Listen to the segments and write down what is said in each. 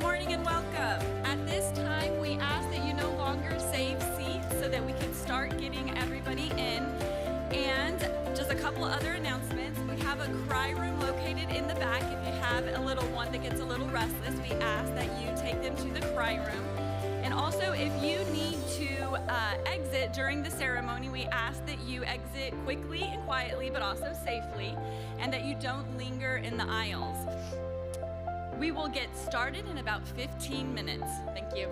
morning and welcome. At this time, we ask that you no longer save seats so that we can start getting everybody in. And just a couple other announcements. We have a cry room located in the back. If you have a little one that gets a little restless, we ask that you take them to the cry room. And also, if you need to exit during the ceremony, we ask that you exit quickly and quietly, but also safely, and that you don't linger in the aisles. We will get started in about 15 minutes. Thank you.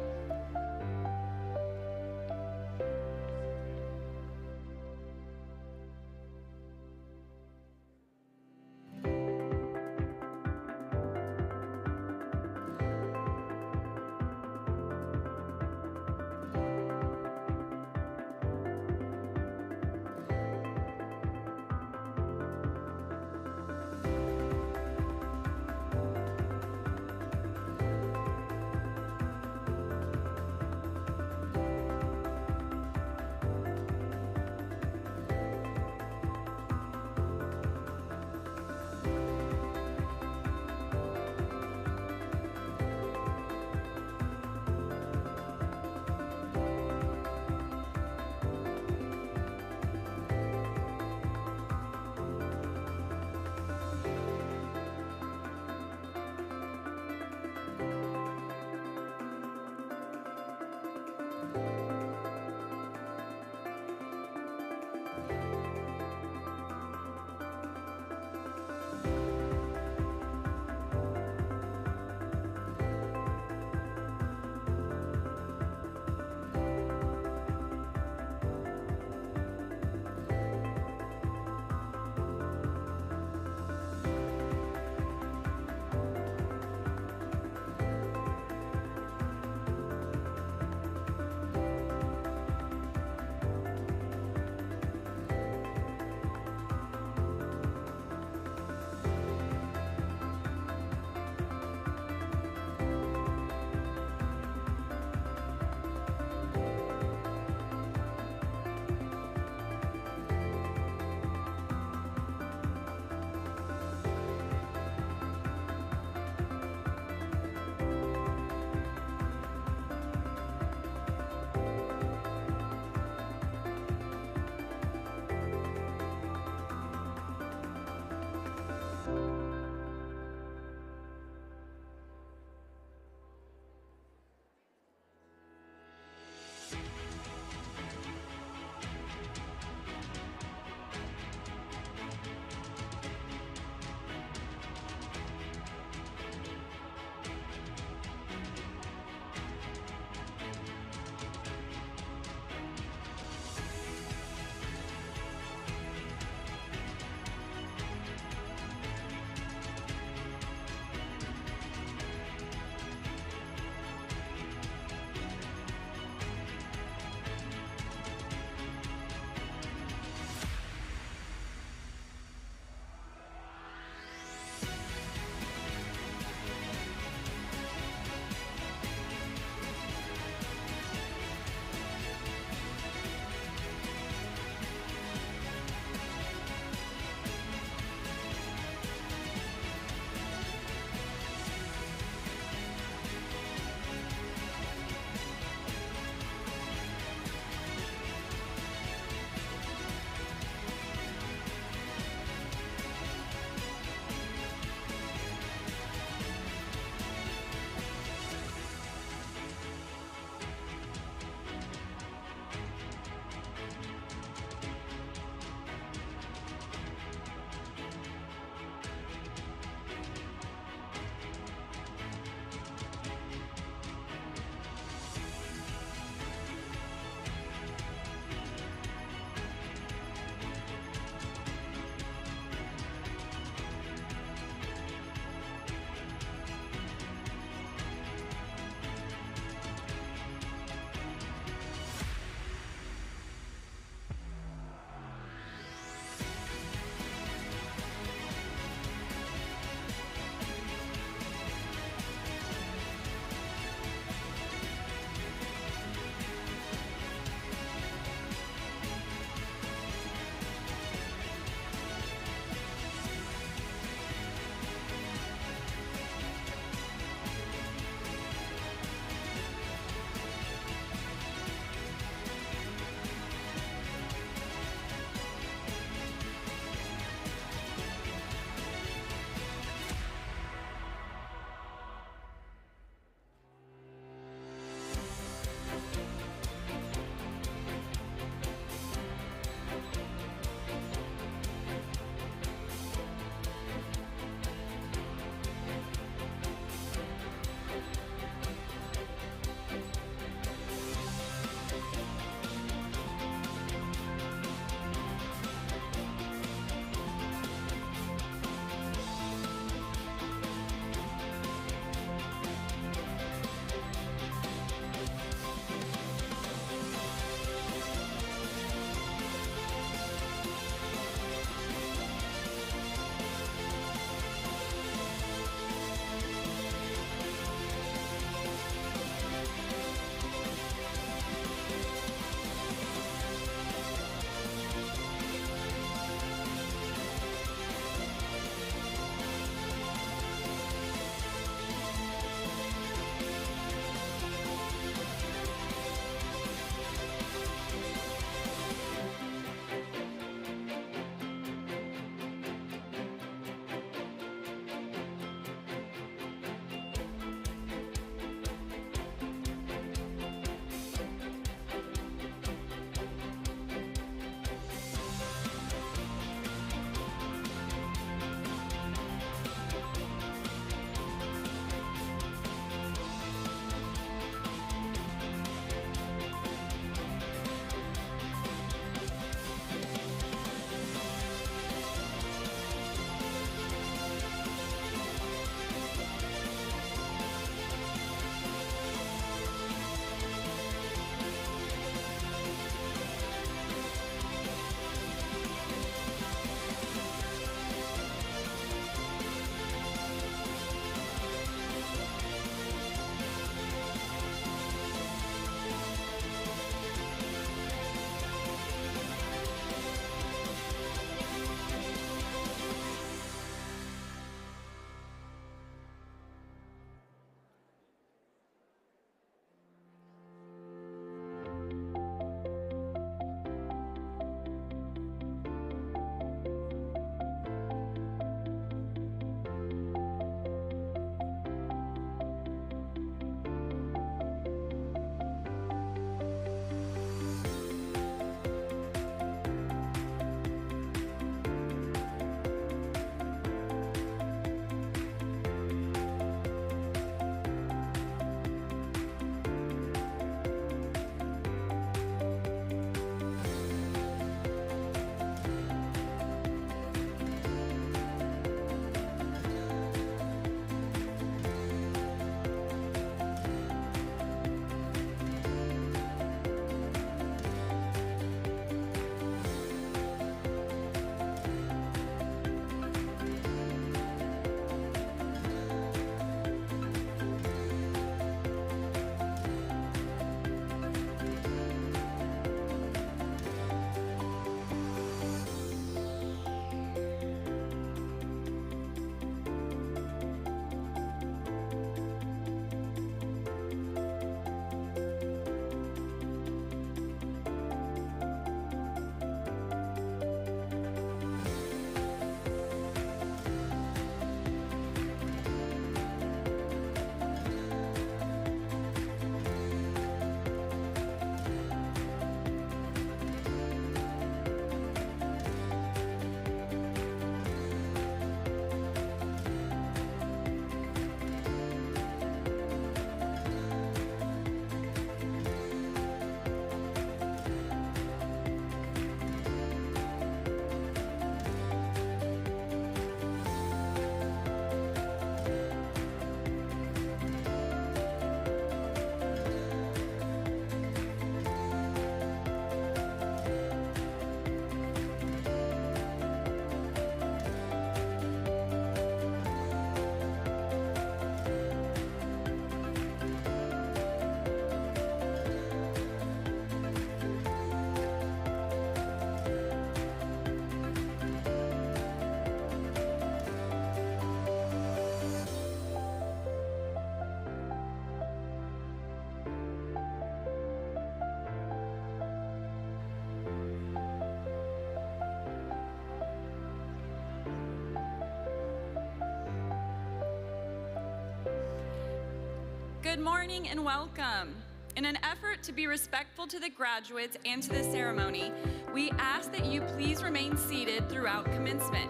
Good morning and welcome. In an effort to be respectful to the graduates and to the ceremony, we ask that you please remain seated throughout commencement.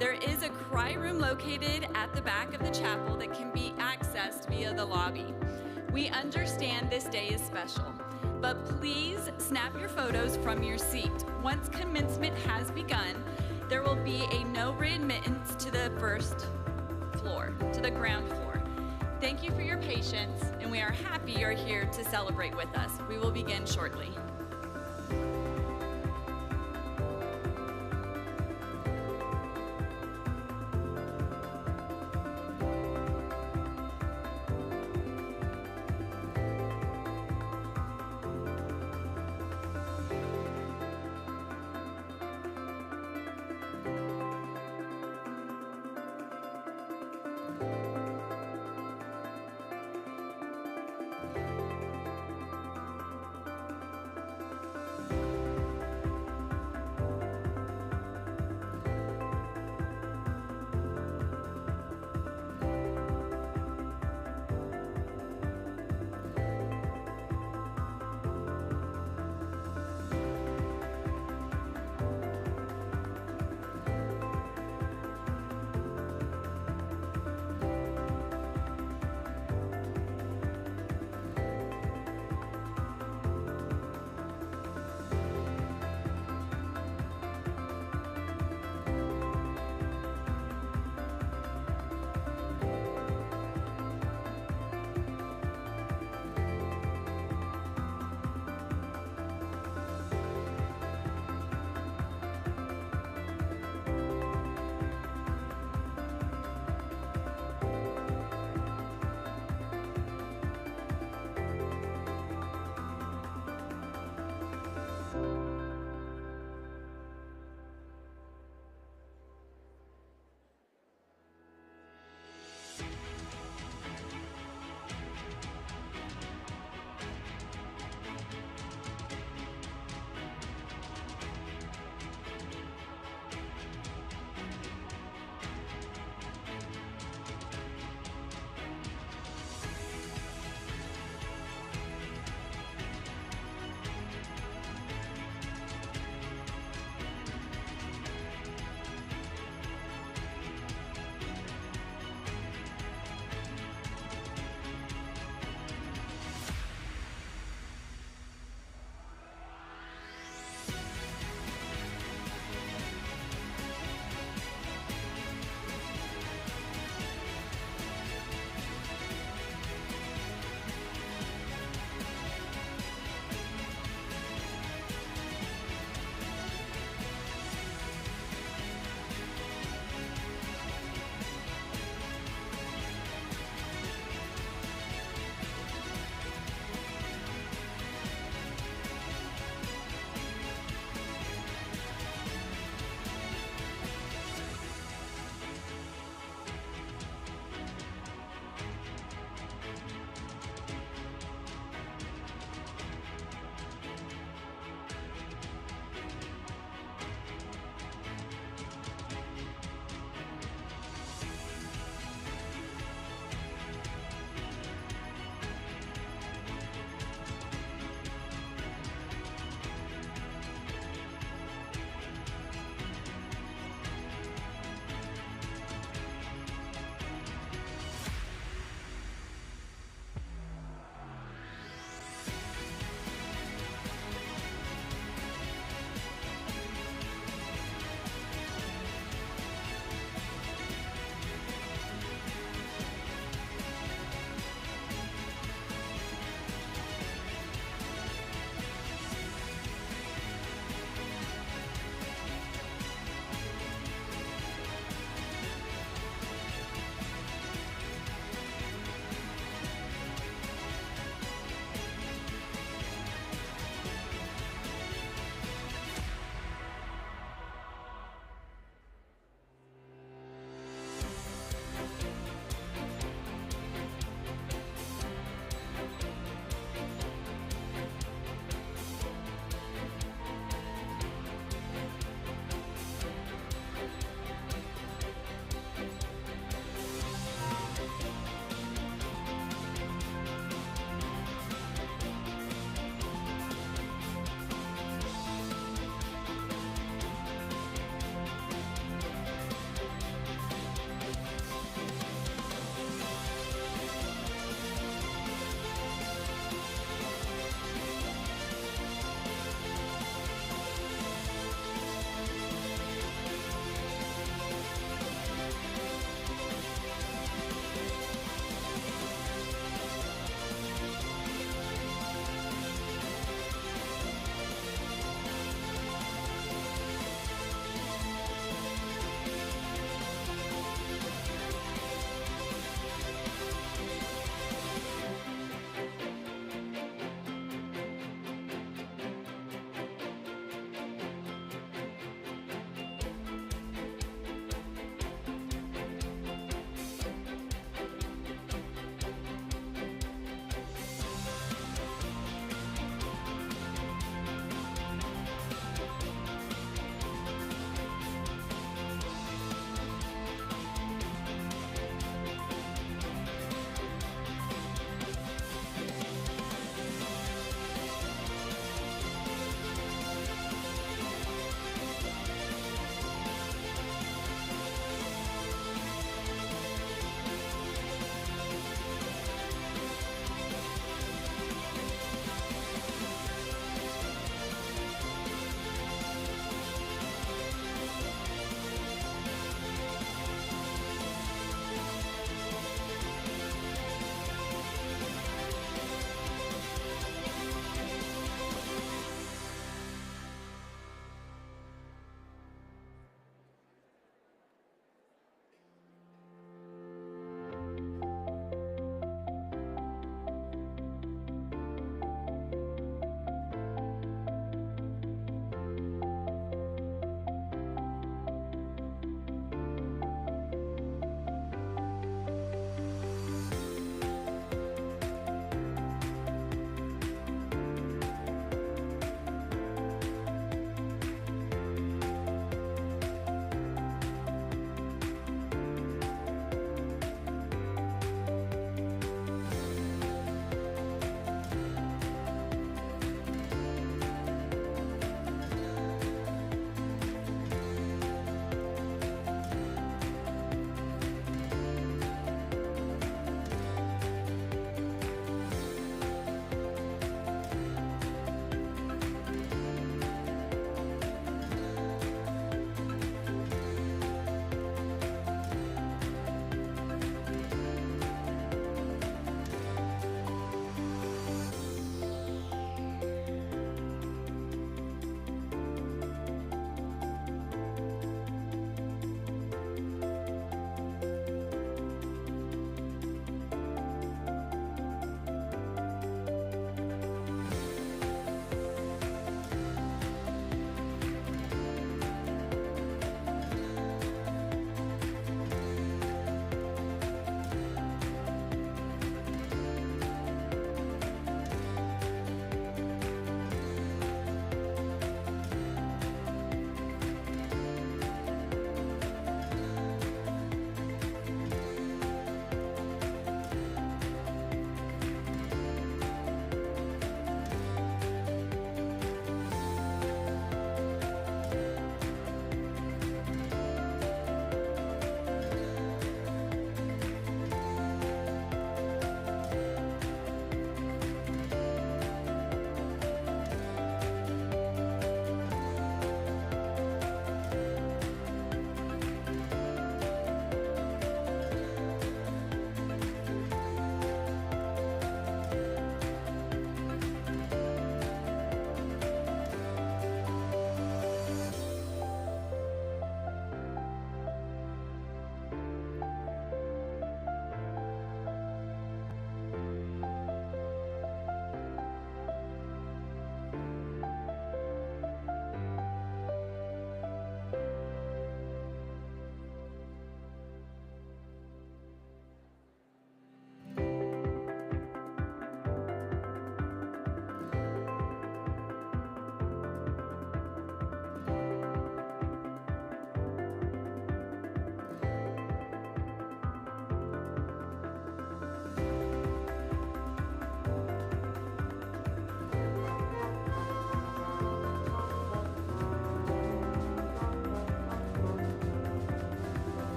There is a cry room located at the back of the chapel that can be accessed via the lobby. We understand this day is special, but please snap your photos from your seat. Once commencement has begun, there will be a no readmittance to the first floor, to the ground floor. Thank you for your patience, and we are happy you're here to celebrate with us. We will begin shortly.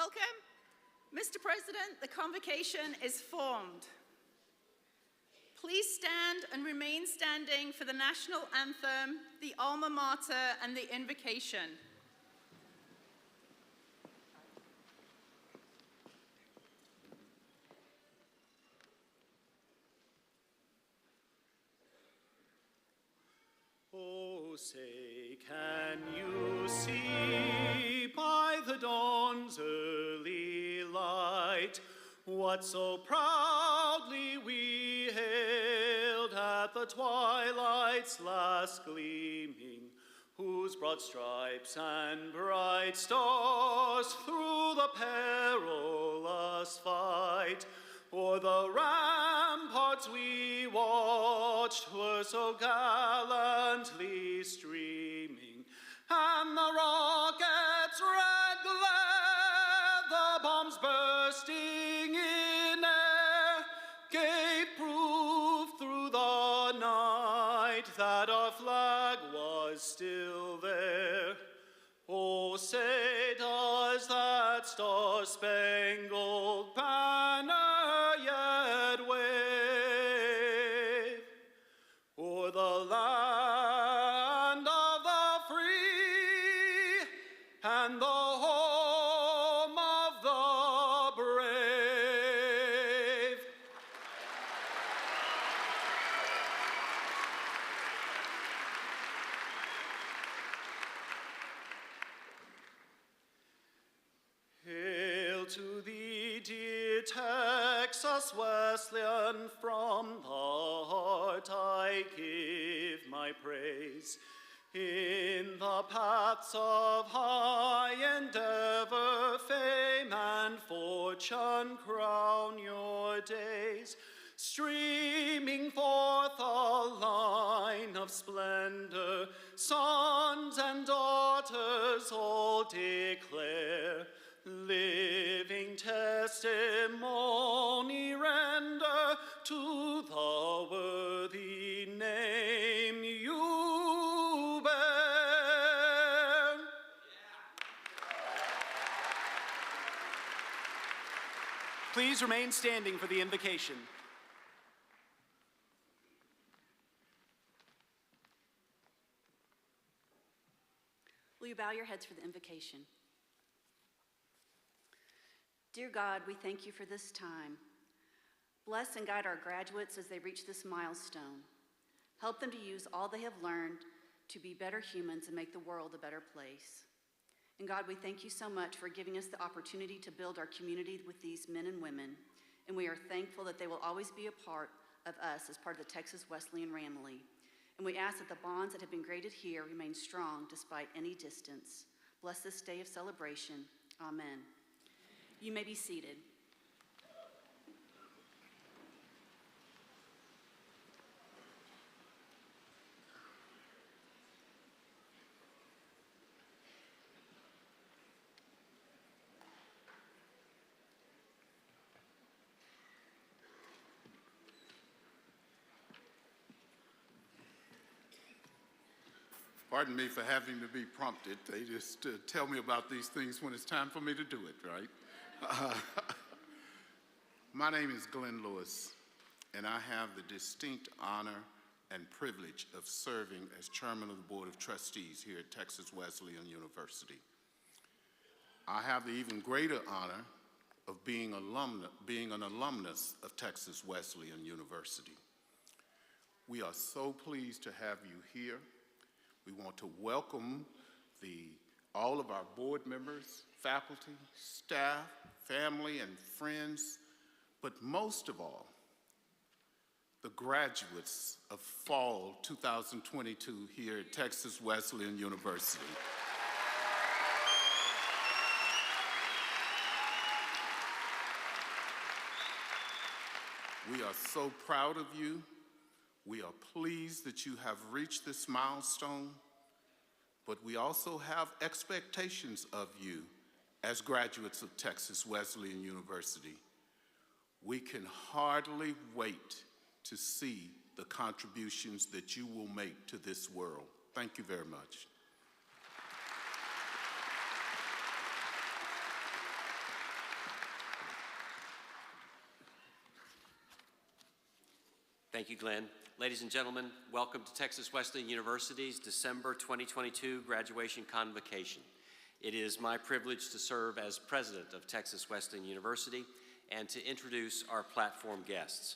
Welcome. Mr. President, the convocation is formed. Please stand and remain standing for the national anthem, the alma mater, and the invocation. Oh, say, can you see by the dawn's early light what so proudly we hailed at the twilight's last gleaming, whose broad stripes and bright stars through the perilous fight o'er the ramparts we watched were so gallantly streaming, and the rockets' red glare, the bombs bursting in air, gave proof through the night that our flag was still there. Oh, say does that star-spangled banner yet wave o'er the land of the free and the home of the brave? Hail to thee, dear Texas Wesleyan, from the heart I give my praise. In the paths of high endeavor, fame and fortune crown your days, streaming forth a line of splendor, sons and daughters all declare, living testimony render to the worthy name you bear. Please remain standing for the invocation. Will you bow your heads for the invocation? Dear God, we thank you for this time. Bless and guide our graduates as they reach this milestone. Help them to use all they have learned to be better humans and make the world a better place. And God, we thank you so much for giving us the opportunity to build our community with these men and women. And we are thankful that they will always be a part of us as part of the Texas Wesleyan family. And we ask that the bonds that have been created here remain strong despite any distance. Bless this day of celebration. Amen. You may be seated. Pardon me for having to be prompted. They just tell me about these things when it's time for me to do it, right? My name is Glenn Lewis, and I have the distinct honor and privilege of serving as chairman of the Board of Trustees here at Texas Wesleyan University. I have the even greater honor of being an alumnus of Texas Wesleyan University. We are so pleased to have you here. We want to welcome all of our board members, faculty, staff, family, and friends, but most of all, the graduates of fall 2022 here at Texas Wesleyan University. We are so proud of you. We are pleased that you have reached this milestone, but we also have expectations of you as graduates of Texas Wesleyan University. We can hardly wait to see the contributions that you will make to this world. Thank you very much. Thank you, Glenn. Ladies and gentlemen, welcome to Texas Wesleyan University's December 2022 graduation convocation. It is my privilege to serve as president of Texas Wesleyan University and to introduce our platform guests.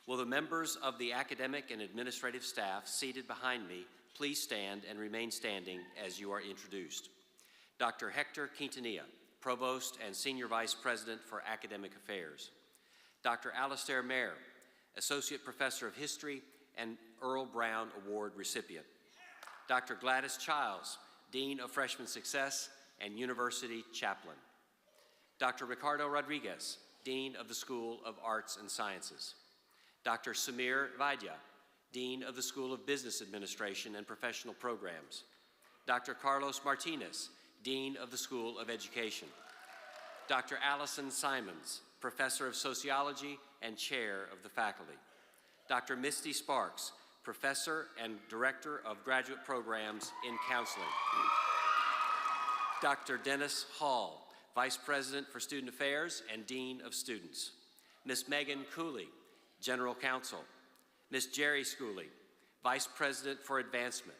Will the members of the academic and administrative staff seated behind me please stand and remain standing as you are introduced? Dr. Hector Quintanilla, Provost and Senior Vice President for Academic Affairs. Dr. Alastair Mayer, Associate Professor of History and Earl Brown Award recipient. Dr. Gladys Childs, Dean of Freshman Success and University Chaplain. Dr. Ricardo Rodriguez, Dean of the School of Arts and Sciences. Dr. Samir Vaidya, Dean of the School of Business Administration and Professional Programs. Dr. Carlos Martinez, Dean of the School of Education. Dr. Allison Simons, Professor of Sociology and Chair of the Faculty. Dr. Misty Sparks, Professor and Director of Graduate Programs in Counseling. Dr. Dennis Hall, Vice President for Student Affairs and Dean of Students. Ms. Megan Cooley, General Counsel. Ms. Jerry Schooley, Vice President for Advancement.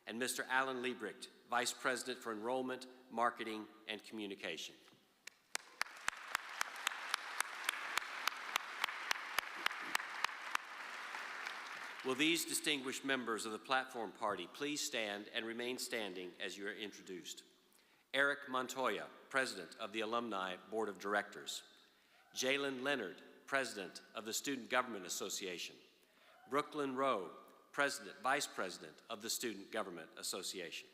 And Mr. Alan Liebricht, Vice President for Enrollment, Marketing, and Communication. Will these distinguished members of the platform party please stand and remain standing as you are introduced? Eric Montoya, President of the Alumni Board of Directors. Jalen Leonard, President of the Student Government Association. Brooklyn Rowe, Vice President of the Student Government Association.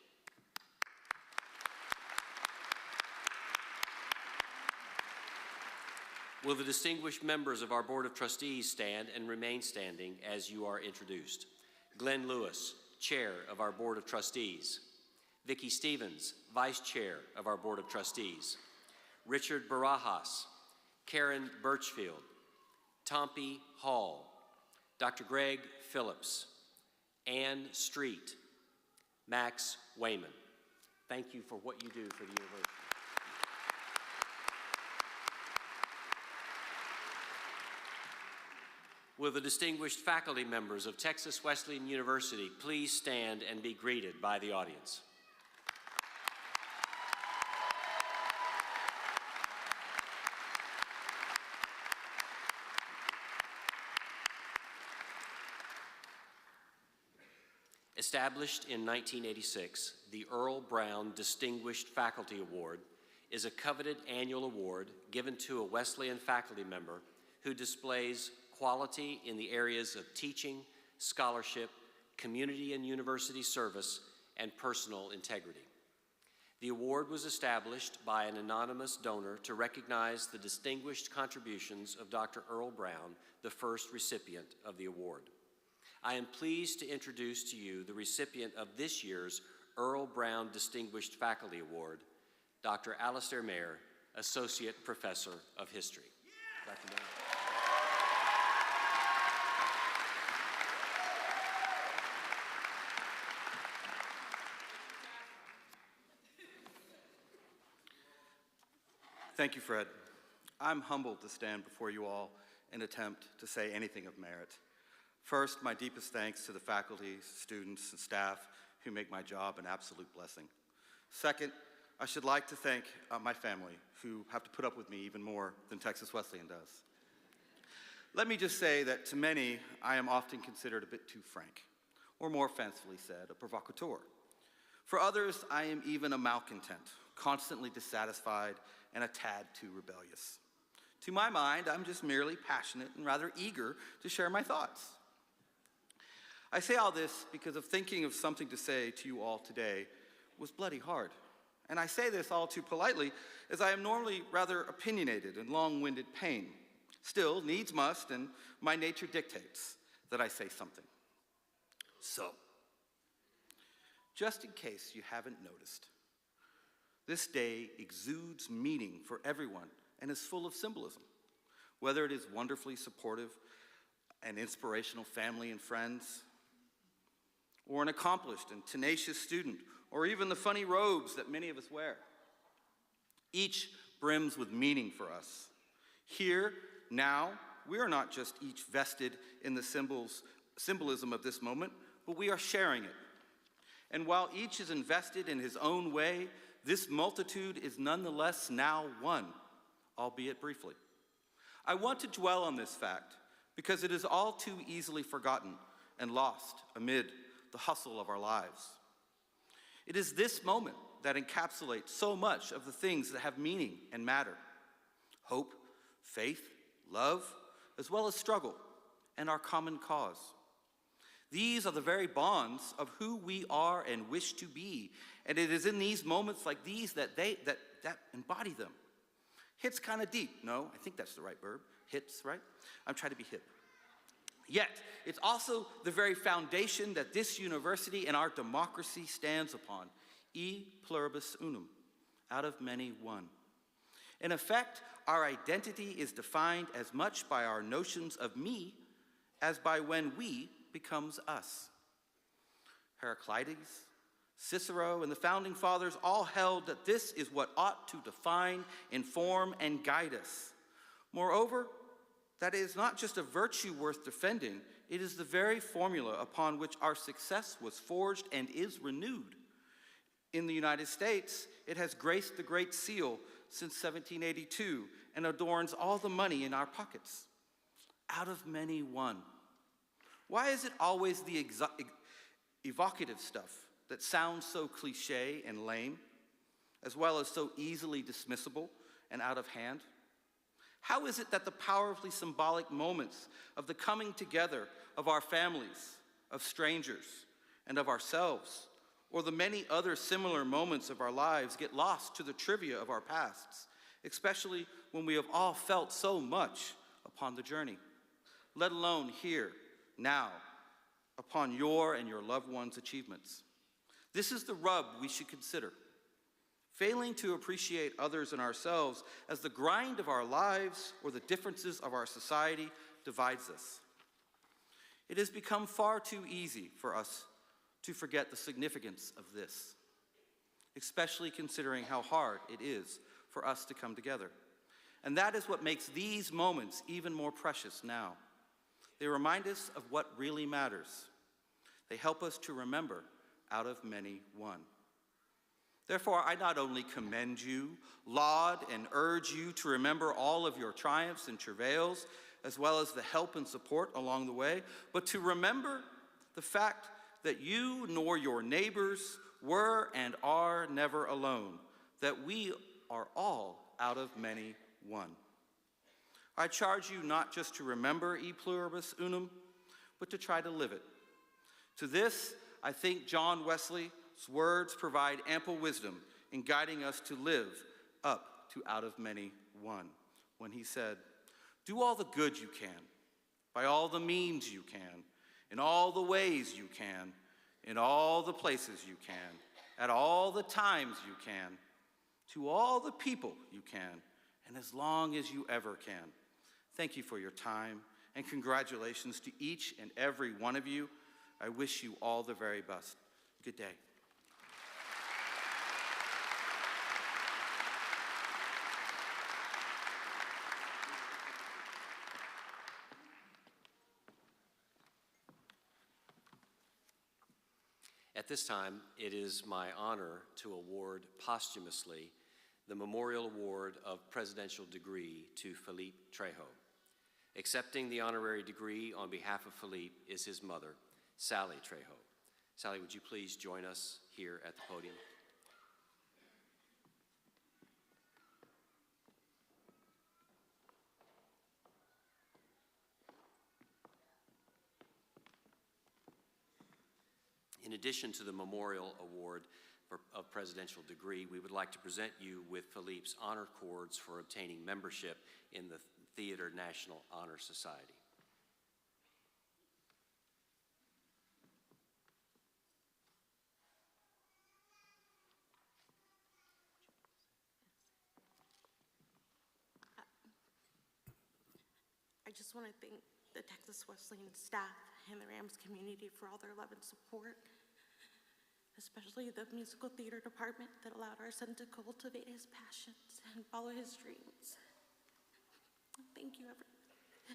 Will the distinguished members of our Board of Trustees stand and remain standing as you are introduced? Glenn Lewis, Chair of our Board of Trustees. Vicki Stevens, Vice Chair of our Board of Trustees. Richard Barajas, Karen Birchfield, Tompi Hall, Dr. Greg Phillips, Ann Street, Max Wayman. Thank you for what you do for the university. Will the distinguished faculty members of Texas Wesleyan University please stand and be greeted by the audience? Established in 1986, the Earl Brown Distinguished Faculty Award is a coveted annual award given to a Wesleyan faculty member who displays quality in the areas of teaching, scholarship, community and university service, and personal integrity. The award was established by an anonymous donor to recognize the distinguished contributions of Dr. Earl Brown, the first recipient of the award. I am pleased to introduce to you the recipient of this year's Earl Brown Distinguished Faculty Award, Dr. Alastair Mayer, Associate Professor of History. Dr. Mayer. Thank you, Fred. I'm humbled to stand before you all and attempt to say anything of merit. First, my deepest thanks to the faculty, students, and staff who make my job an absolute blessing. Second, I should like to thank my family who have to put up with me even more than Texas Wesleyan does. Let me just say that to many, I am often considered a bit too frank, or more fancifully said, a provocateur. For others, I am even a malcontent, constantly dissatisfied, and a tad too rebellious. To my mind, I'm just merely passionate and rather eager to share my thoughts. I say all this because of thinking of something to say to you all today was bloody hard. And I say this all too politely, as I am normally rather opinionated and long-winded pain. Still, needs must, and my nature dictates that I say something. So, just in case you haven't noticed, this day exudes meaning for everyone and is full of symbolism. Whether it is wonderfully supportive and inspirational family and friends, or an accomplished and tenacious student, or even the funny robes that many of us wear. Each brims with meaning for us. Here, now, we are not just each vested in the symbolism of this moment, but we are sharing it. And while each is invested in his own way, this multitude is nonetheless now one, albeit briefly. I want to dwell on this fact because it is all too easily forgotten and lost amid the hustle of our lives. It is this moment that encapsulates so much of the things that have meaning and matter: hope, faith, love, as well as struggle, and our common cause. These are the very bonds of who we are and wish to be, and it is in these moments like these that embody them. Hits kind of deep. No, I think that's the right verb. Hits, right? I'm trying to be hip. Yet, it's also the very foundation that this university and our democracy stands upon. E pluribus unum, out of many one. In effect, our identity is defined as much by our notions of me as by when we becomes us. Heraclitus, Cicero, and the founding fathers all held that this is what ought to define, inform, and guide us. Moreover, that it is not just a virtue worth defending, it is the very formula upon which our success was forged and is renewed. In the United States, it has graced the Great Seal since 1782 and adorns all the money in our pockets. Out of many, one. Why is it always the evocative stuff that sounds so cliche and lame, as well as so easily dismissible and out of hand? How is it that the powerfully symbolic moments of the coming together of our families, of strangers, and of ourselves, or the many other similar moments of our lives get lost to the trivia of our pasts, especially when we have all felt so much upon the journey, let alone here, now, upon your and your loved ones' achievements? This is the rub we should consider. Failing to appreciate others and ourselves as the grind of our lives or the differences of our society divides us. It has become far too easy for us to forget the significance of this, especially considering how hard it is for us to come together. And that is what makes these moments even more precious now. They remind us of what really matters. They help us to remember out of many one. Therefore, I not only commend you, laud, and urge you to remember all of your triumphs and travails, as well as the help and support along the way, but to remember the fact that you nor your neighbors were and are never alone, that we are all out of many one. I charge you not just to remember e pluribus unum, but to try to live it. To this, I think John Wesley's words provide ample wisdom in guiding us to live up to out of many one, when he said, "Do all the good you can, by all the means you can, in all the ways you can, in all the places you can, at all the times you can, to all the people you can, and as long as you ever can." Thank you for your time, and congratulations to each and every one of you. I wish you all the very best. Good day. At this time, it is my honor to award posthumously the Memorial Award of Presidential Degree to Philippe Trejo. Accepting the honorary degree on behalf of Philippe is his mother, Sally Trejo. Sally, would you please join us here at the podium? In addition to the Memorial Award of Presidential Degree, we would like to present you with Philippe's honor cords for obtaining membership in the Theater National Honor Society. I just want to thank the Texas Wesleyan staff and the Rams community for all their love and support, especially the musical theater department that allowed our son to cultivate his passions and follow his dreams. Thank you, everyone.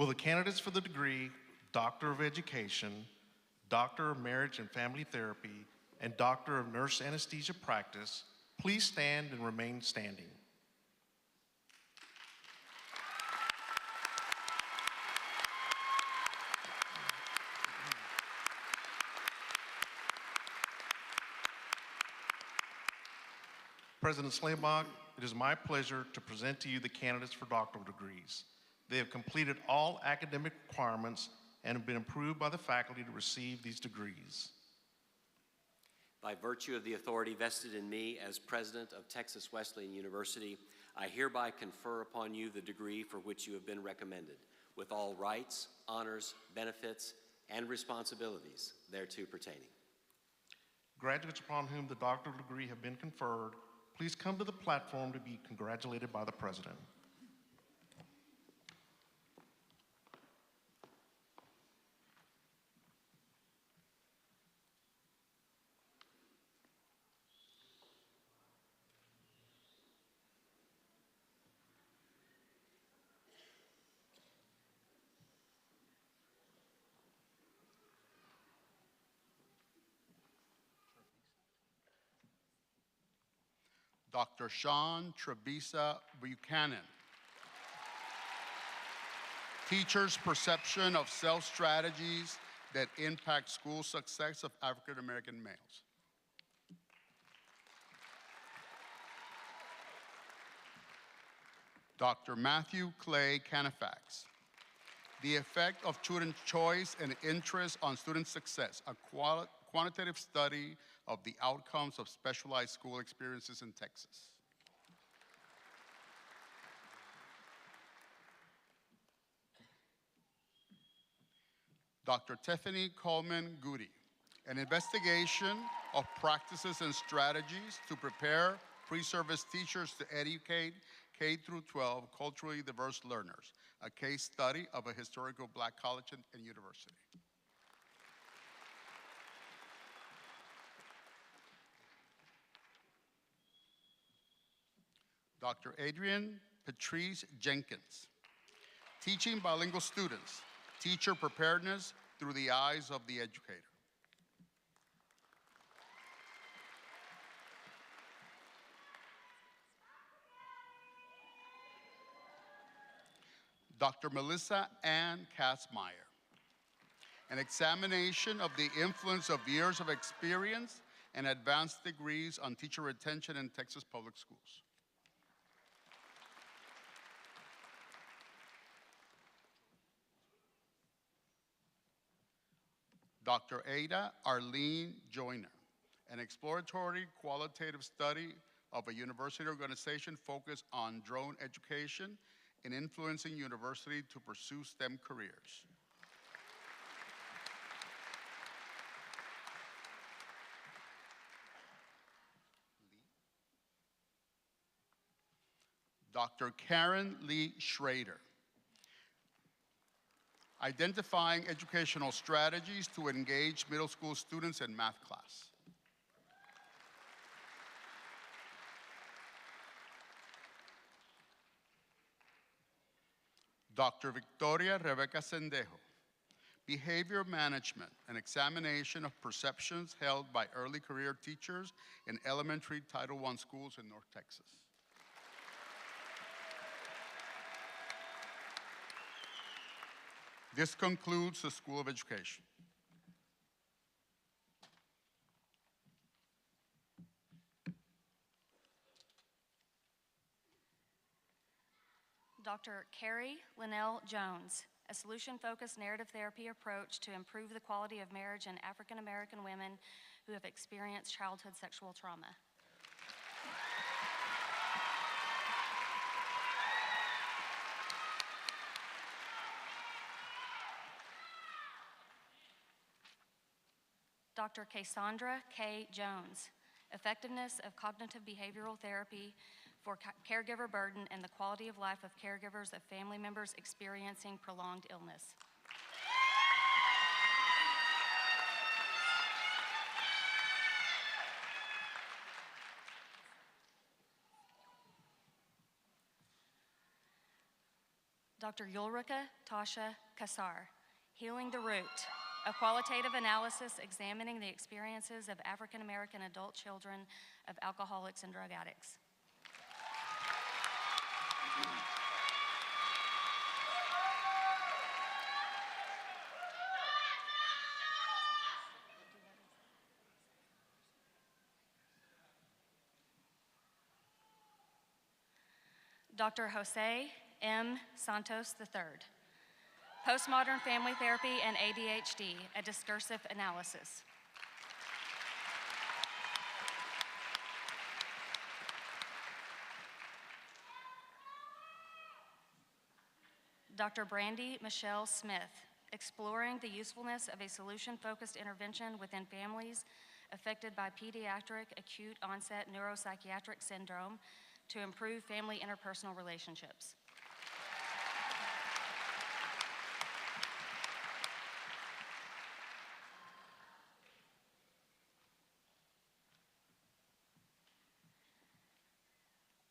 Will the candidates for the degree Doctor of Education, Doctor of Marriage and Family Therapy, and Doctor of Nurse Anesthesia Practice please stand and remain standing? President Slaybaugh, it is my pleasure to present to you the candidates for doctoral degrees. They have completed all academic requirements and have been approved by the faculty to receive these degrees. By virtue of the authority vested in me as president of Texas Wesleyan University, I hereby confer upon you the degree for which you have been recommended, with all rights, honors, benefits, and responsibilities thereto pertaining. Graduates upon whom the doctoral degree have been conferred, please come to the platform to be congratulated by the president. Dr. Sean Trebisa Buchanan. Teachers' perception of self-strategies that impact school success of African American males. Dr. Matthew Clay Canifax. The effect of student choice and interest on student success, a quantitative study of the outcomes of specialized school experiences in Texas. Dr. Tiffany Coleman Goody, an investigation of practices and strategies to prepare pre-service teachers to educate K-12 culturally diverse learners, a case study of a historical Black college and university. Dr. Adrian Patrice Jenkins, teaching bilingual students, teacher preparedness through the eyes of the educator. Dr. Melissa Ann Katzmeyer, an examination of the influence of years of experience and advanced degrees on teacher retention in Texas public schools. Dr. Ada Arlene Joyner, an exploratory qualitative study of a university organization focused on drone education and influencing university to pursue STEM careers. Dr. Karen Lee Schrader, identifying educational strategies to engage middle school students in math class. Dr. Victoria Rebecca Sendejo, behavior management, an examination of perceptions held by early career teachers in elementary Title I schools in North Texas. This concludes the School of Education. Dr. Carrie Linnell Jones, a solution-focused narrative therapy approach to improve the quality of marriage in African American women who have experienced childhood sexual trauma. Dr. Cassandra K. Jones, effectiveness of cognitive behavioral therapy for caregiver burden and the quality of life of caregivers of family members experiencing prolonged illness. Dr. Ulrika Tasha Kassar, Healing the Root, a qualitative analysis examining the experiences of African American adult children of alcoholics and drug addicts. Dr. Jose M. Santos III, Postmodern Family Therapy and ADHD, a discursive analysis. Dr. Brandy Michelle Smith, exploring the usefulness of a solution-focused intervention within families affected by pediatric acute onset neuropsychiatric syndrome to improve family interpersonal relationships.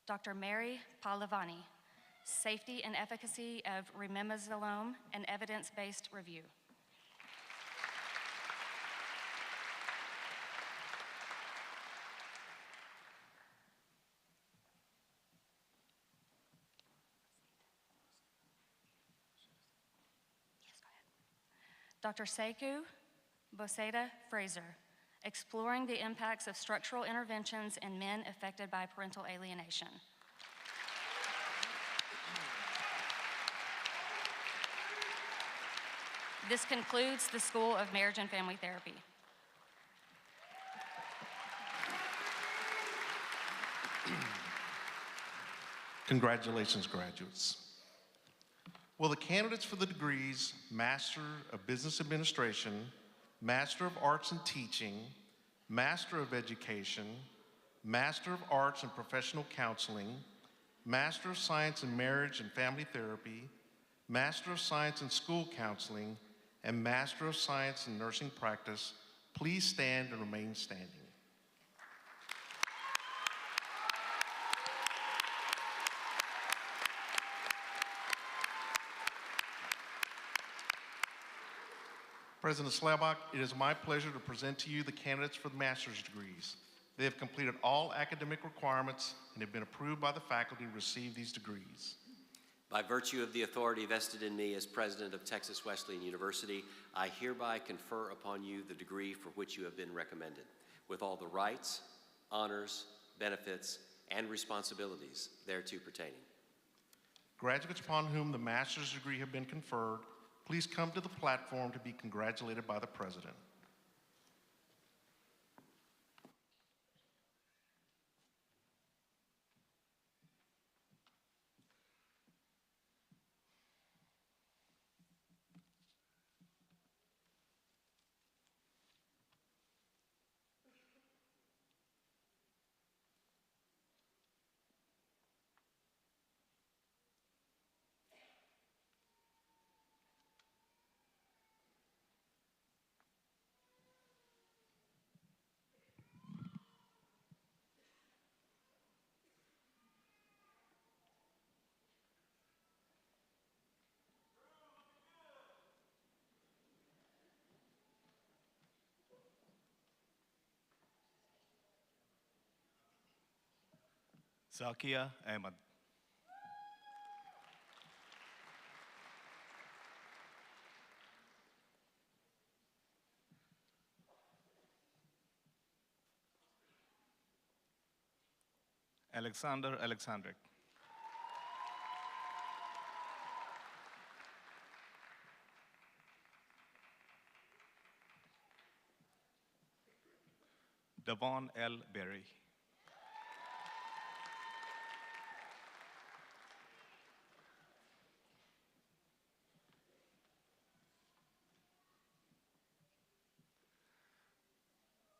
Dr. Mary Palavani, Safety and Efficacy of Remimazolone, an Evidence-Based Review. Dr. Sekou Boseda Fraser, Exploring the Impacts of Structural Interventions in Men Affected by Parental Alienation. This concludes the School of Marriage and Family Therapy. Congratulations, graduates. Will the candidates for the degrees Master of Business Administration, Master of Arts in Teaching, Master of Education, Master of Arts in Professional Counseling, Master of Science in Marriage and Family Therapy, Master of Science in School Counseling, and Master of Science in Nursing Practice please stand and remain standing? President Slabach, it is my pleasure to present to you the candidates for the master's degrees. They have completed all academic requirements and have been approved by the faculty to receive these degrees. By virtue of the authority vested in me as president of Texas Wesleyan University, I hereby confer upon you the degree for which you have been recommended, with all the rights, honors, benefits, and responsibilities thereto pertaining. Graduates upon whom the master's degree have been conferred, please come to the platform to be congratulated by the president. Zakia Ahmed. Alexander Alexandric. Devon L. Berry.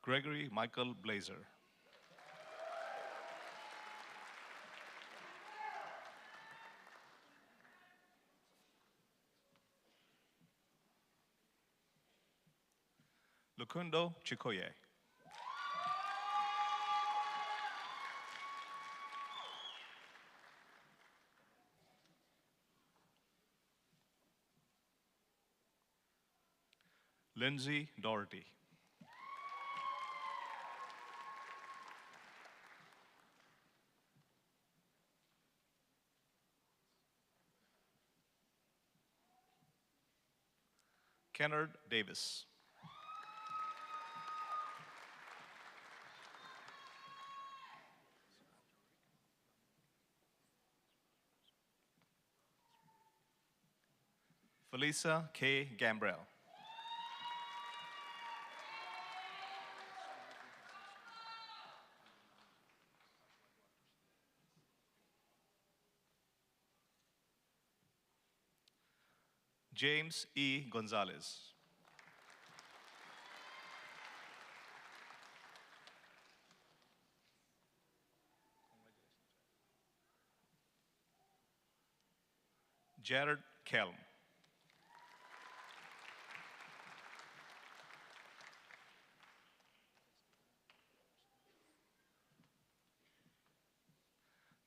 Gregory Michael Blazer. Lukundo Chikoye. Lindsay Doherty. Kennard Davis. Felisa K. Gambrell. James E. Gonzalez. Jared Kelm.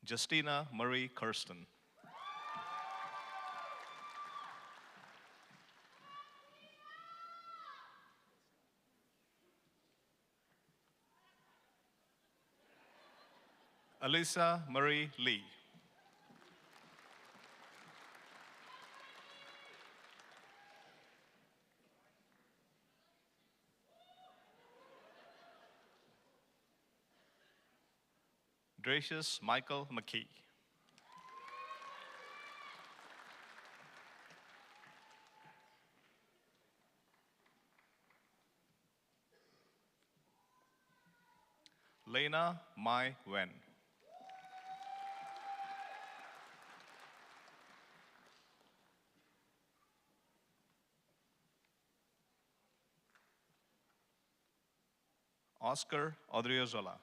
Justina Marie Kirsten. Alyssa Marie Lee. Dracious Michael McKee. Lena Mai Wen. Oscar Odriozola.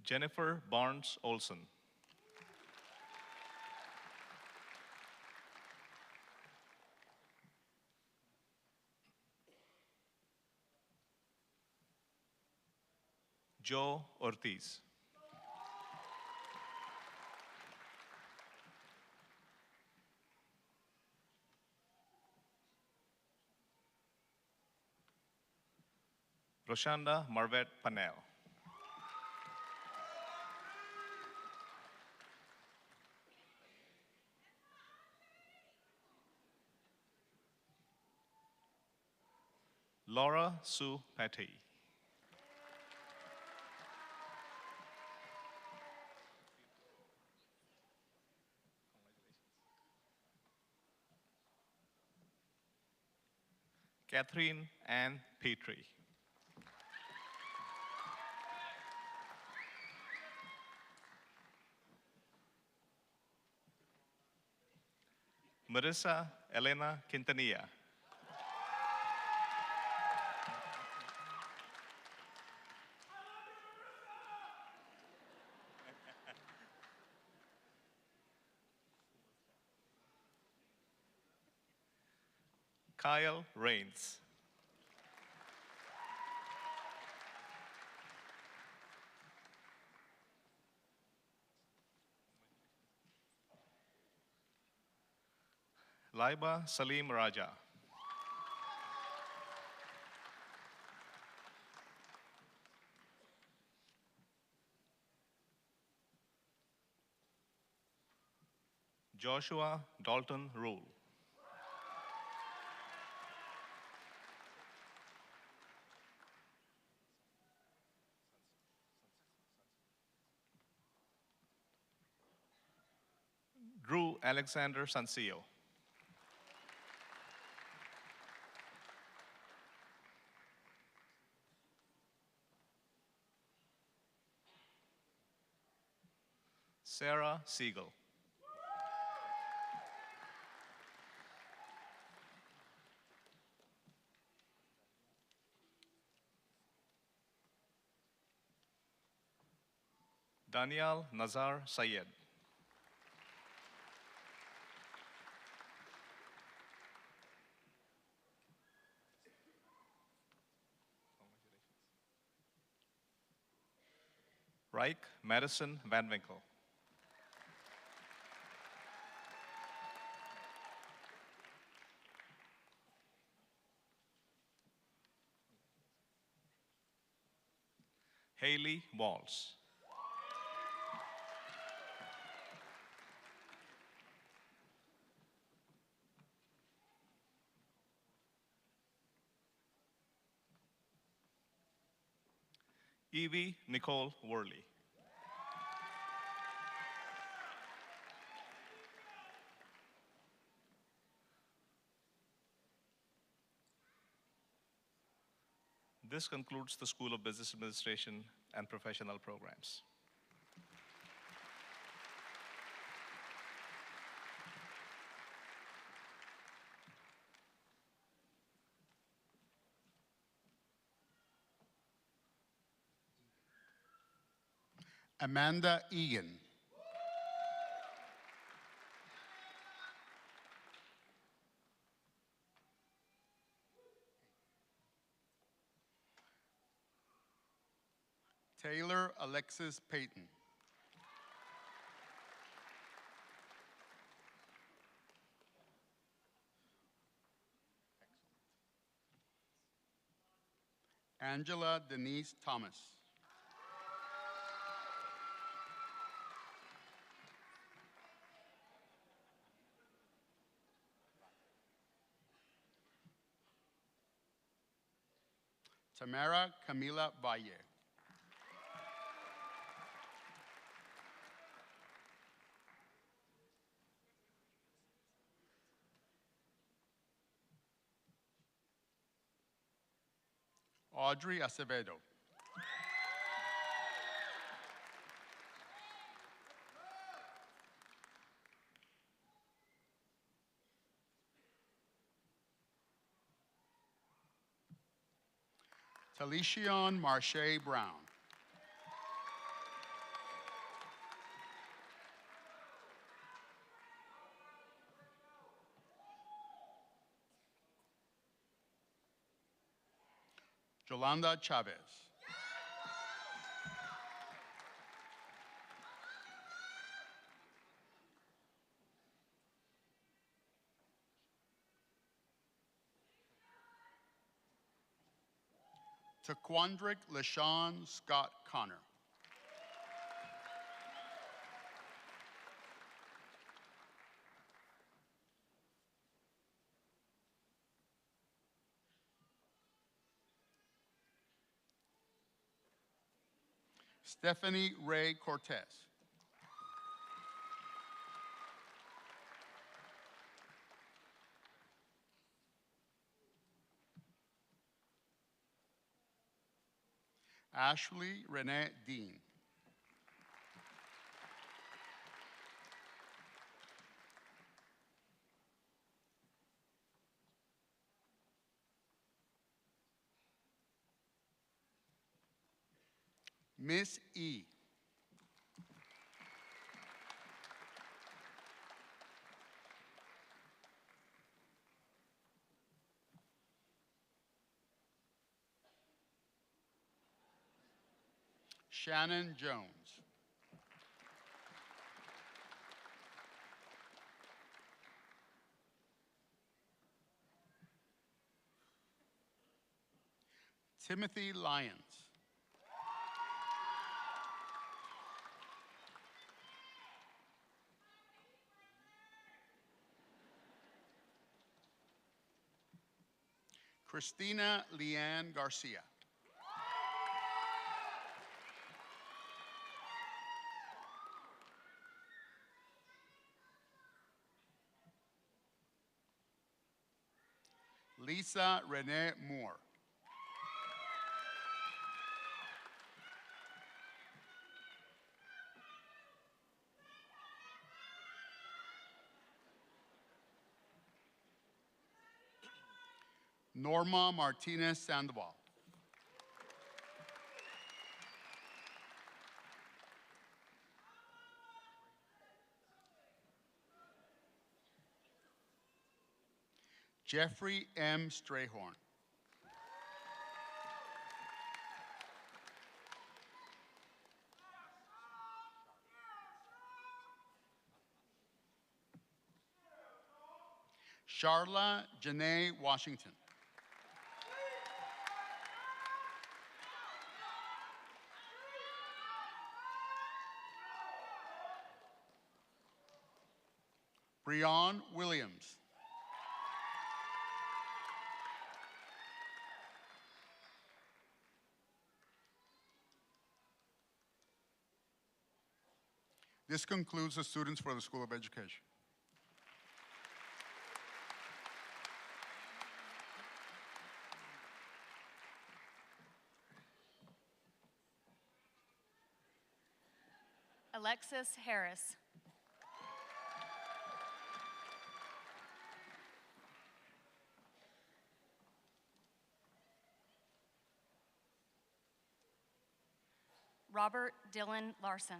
Jennifer Barnes Olson. Joe Ortiz. Roshanda Marvet Panel. Laura Sue Patty. Catherine Ann Petrie. Marissa Elena Quintanilla. Kyle Rains. Laiba Salim Raja. Joshua Dalton Rule. Drew Alexander Sancio. Sarah Siegel. Daniel Nazar Sayed. Reich Madison Van Winkle. Haley Walls. Evie Nicole Worley. This concludes the School of Business Administration and Professional Programs. Amanda Egan. Taylor Alexis Payton. Angela Denise Thomas. Tamara Camila Valle. Audrey Acevedo. Talishion Marche Brown. Yolanda Chavez. Taquandrick LaShawn Scott Connor. Stephanie Ray Cortez. Ashley Renee Dean. Miss E. Shannon Jones. Timothy Lyons. Christina Leanne Garcia. Lisa Renee Moore. Norma Martinez Sandoval. Jeffrey M. Strayhorn. Charla Janae Washington. Breon Williams. This concludes the students for the School of Education. Alexis Harris. Robert Dylan Larson.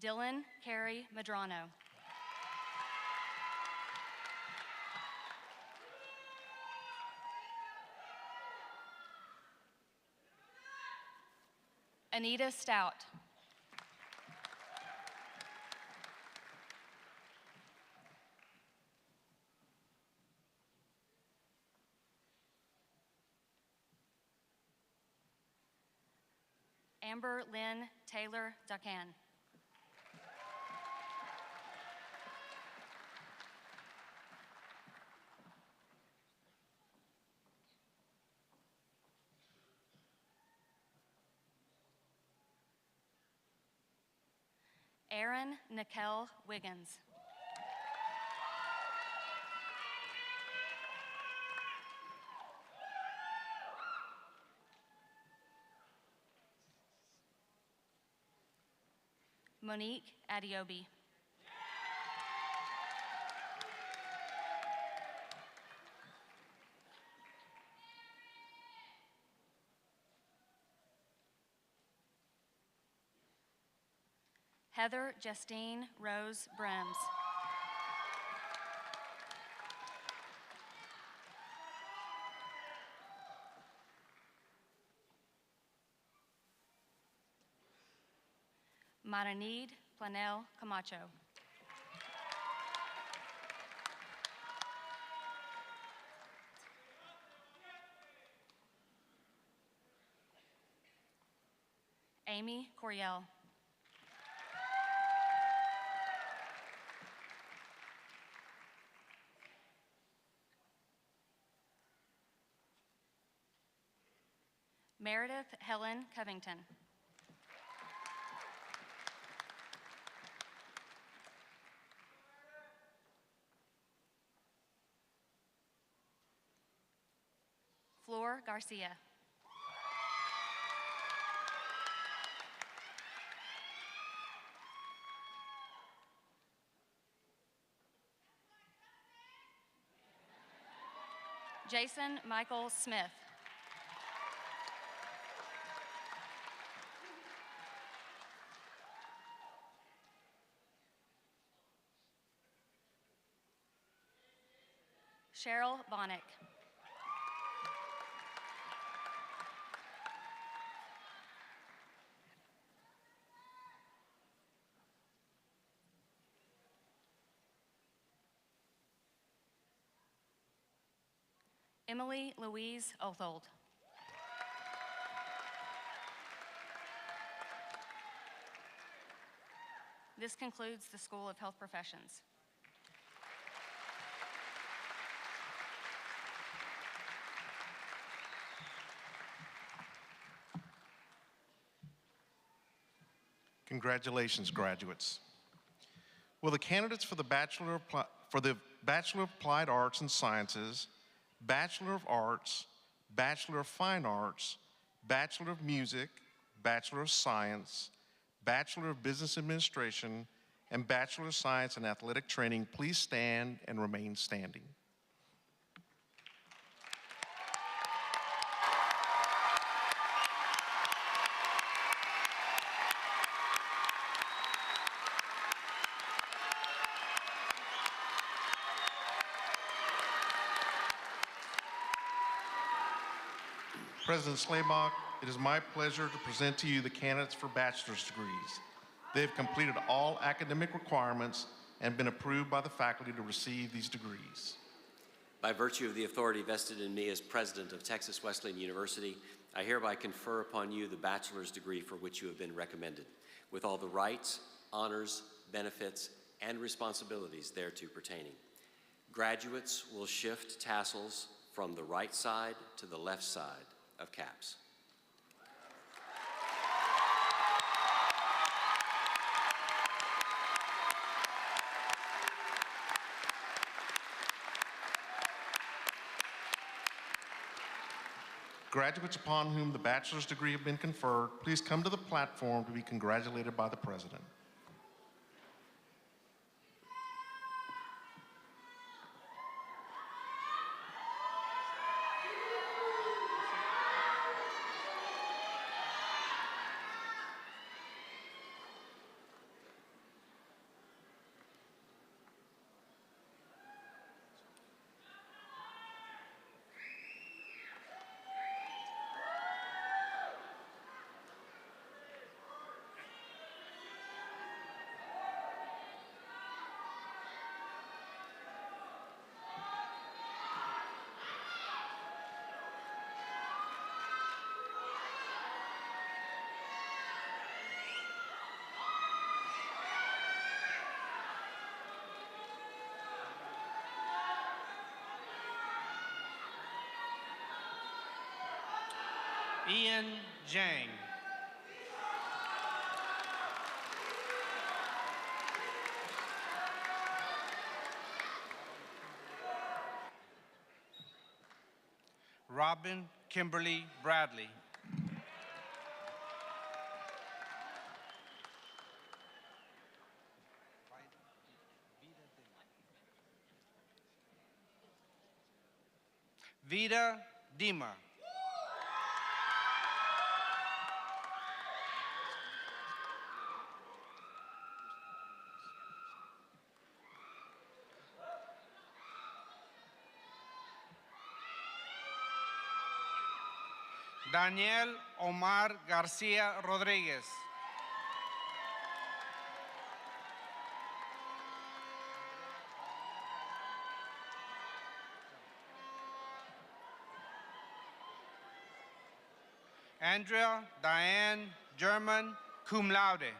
Dylan Carey Madrano. Anita Stout. Amber Lynn Taylor Ducan. Erin Nikel Wiggins. Monique Adiobi. Heather Justine Rose Brems. Maranid Planel Camacho. Amy Coriel. Meredith Helen Covington. Flor Garcia. Jason Michael Smith. Cheryl Bonnick. Emily Louise Othold. This concludes the School of Health Professions. Congratulations, graduates. Will the candidates for the Bachelor of Applied Arts and Sciences, Bachelor of Arts, Bachelor of Fine Arts, Bachelor of Music, Bachelor of Science, Bachelor of Business Administration, and Bachelor of Science in Athletic Training please stand and remain standing? President Slaybach, it is my pleasure to present to you the candidates for bachelor's degrees. They have completed all academic requirements and been approved by the faculty to receive these degrees. By virtue of the authority vested in me as president of Texas Wesleyan University, I hereby confer upon you the bachelor's degree for which you have been recommended, with all the rights, honors, benefits, and responsibilities thereto pertaining. Graduates will shift tassels from the right side to the left side of caps. Graduates upon whom the bachelor's degree have been conferred, please come to the platform to be congratulated by the president. Ian Jang. Robin Kimberly Bradley. Vida Dima. Daniel Omar Garcia Rodriguez. Andrea Diane German, cum laude.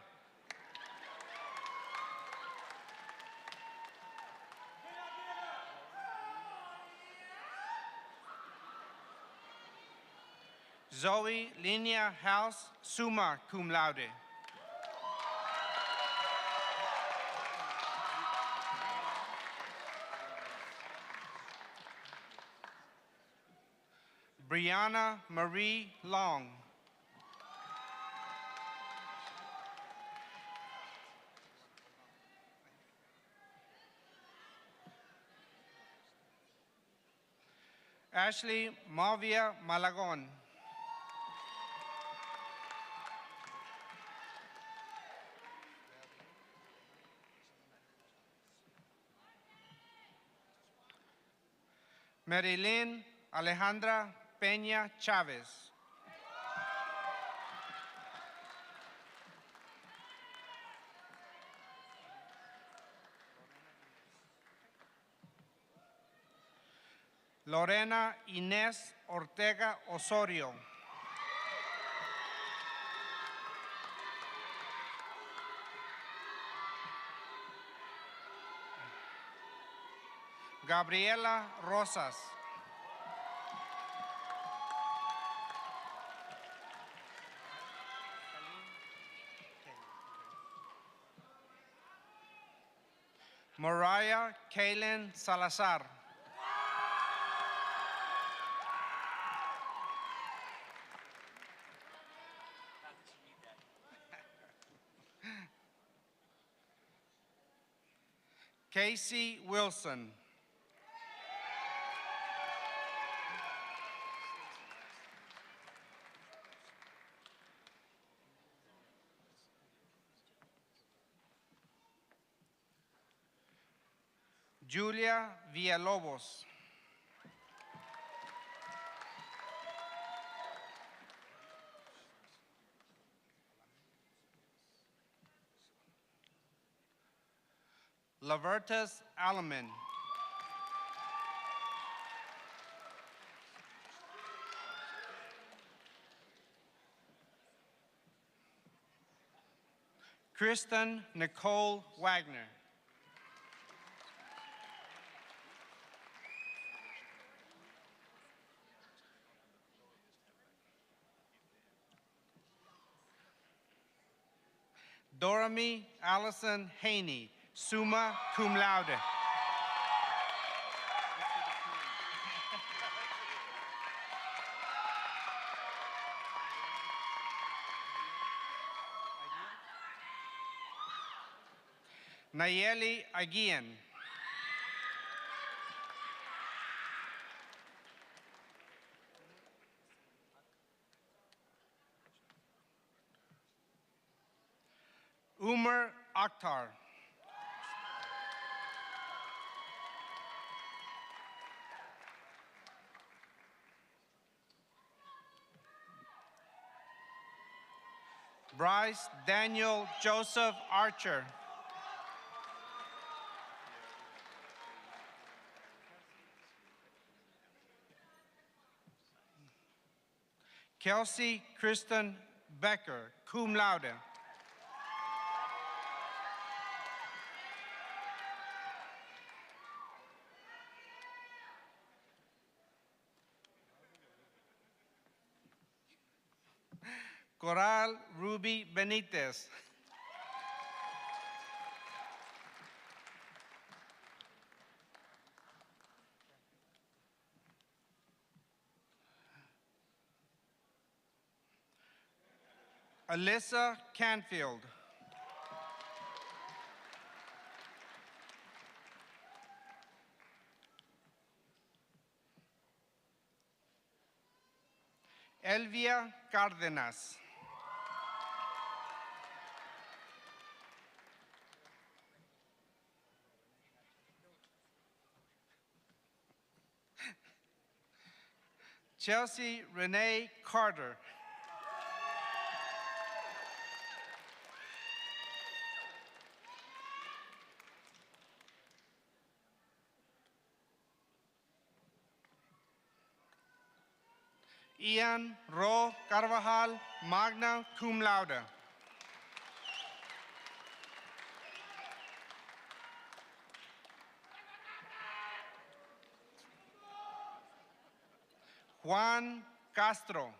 Zoe Linia House, summa cum laude. Brianna Marie Long. Ashley Mavia Malagon. Marilyn Alejandra Peña Chavez. Lorena Inés Ortega Osorio. Gabriela Rosas. Mariah Kaylin Salazar. Casey Wilson. Julia Villalobos. Lavertus Alaman. Kristen Nicole Wagner. Dorami Allison Haney, summa cum laude. Nayeli Aguian. Umar Akhtar. Bryce Daniel Joseph Archer. Kelsey Kristen Becker, cum laude. Coral Ruby Benitez. Alyssa Canfield. Elvia Cárdenas. Chelsea Renee Carter. Ian Ro Carvajal, magna cum laude. Juan Castro.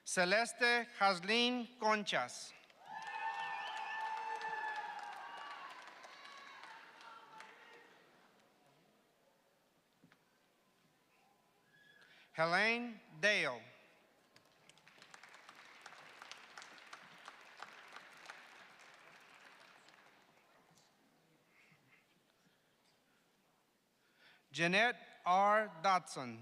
Celeste Haslin Conchas. Helene Dale. Jeanette R. Dotson.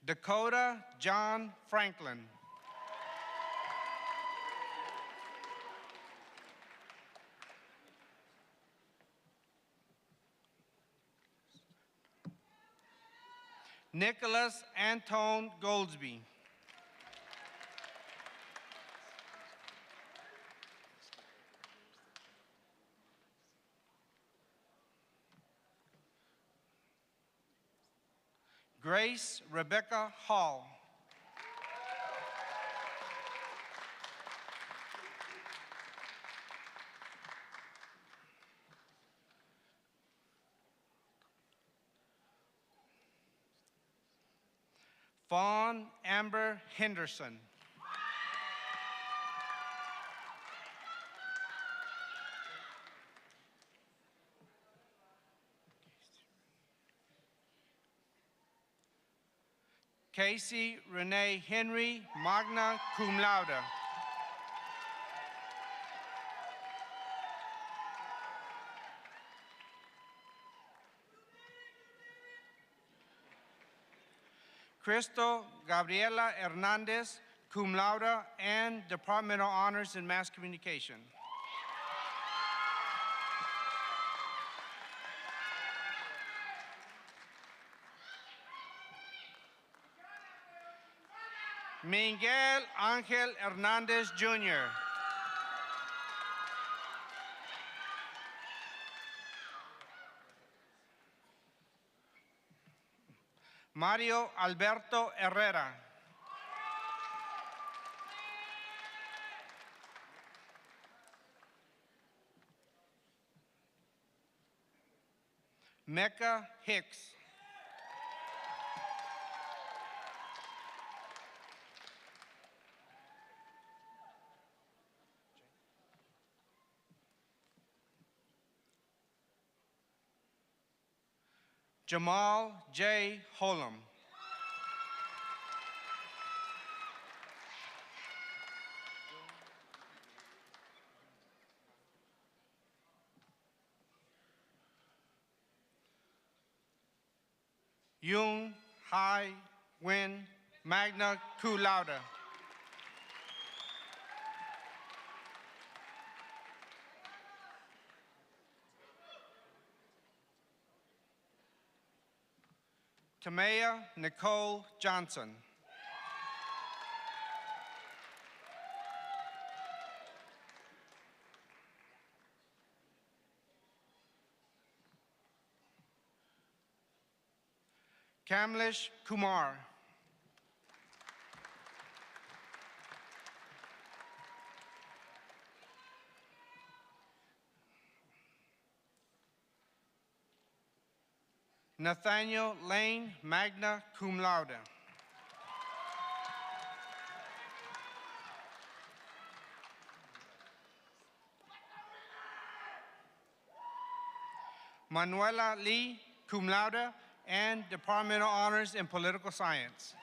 Dakota John Franklin. Nicholas Antone Goldsby. Grace Rebecca Hall. Vaughn Amber Henderson. Casey Renee Henry, magna cum laude. Crystal Gabriela Hernandez, cum laude and Departmental Honors in Mass Communication. Miguel Angel Hernandez, Jr. Mario Alberto Herrera. Mecca Hicks. Jamal J. Holum. Yoon Hai Nguyen, magna cum laude. Tamaya Nicole Johnson. Kamlesh Kumar. Nathaniel Lane, magna cum laude. Manuela Lee, cum laude and Departmental Honors in Political Science.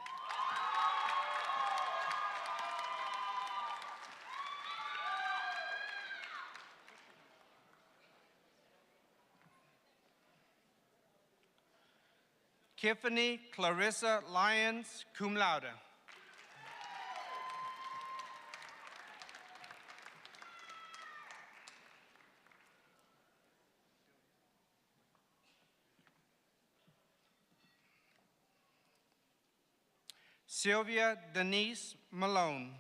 Tiffany Clarissa Lyons, cum laude. Sylvia Denise Malone.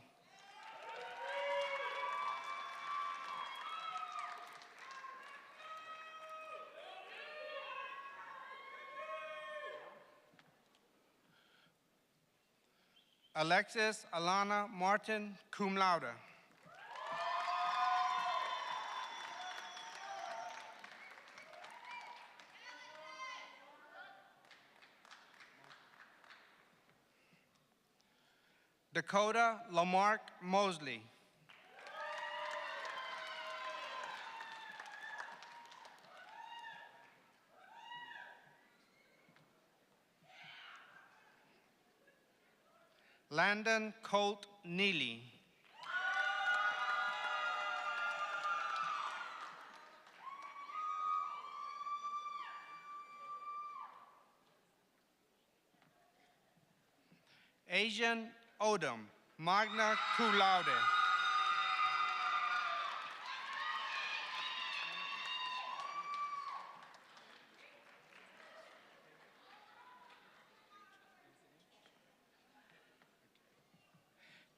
Alexis Alana Martin, cum laude. Dakota Lamarck Mosley. Landon Colt Neely. Asian Odom, magna cum laude.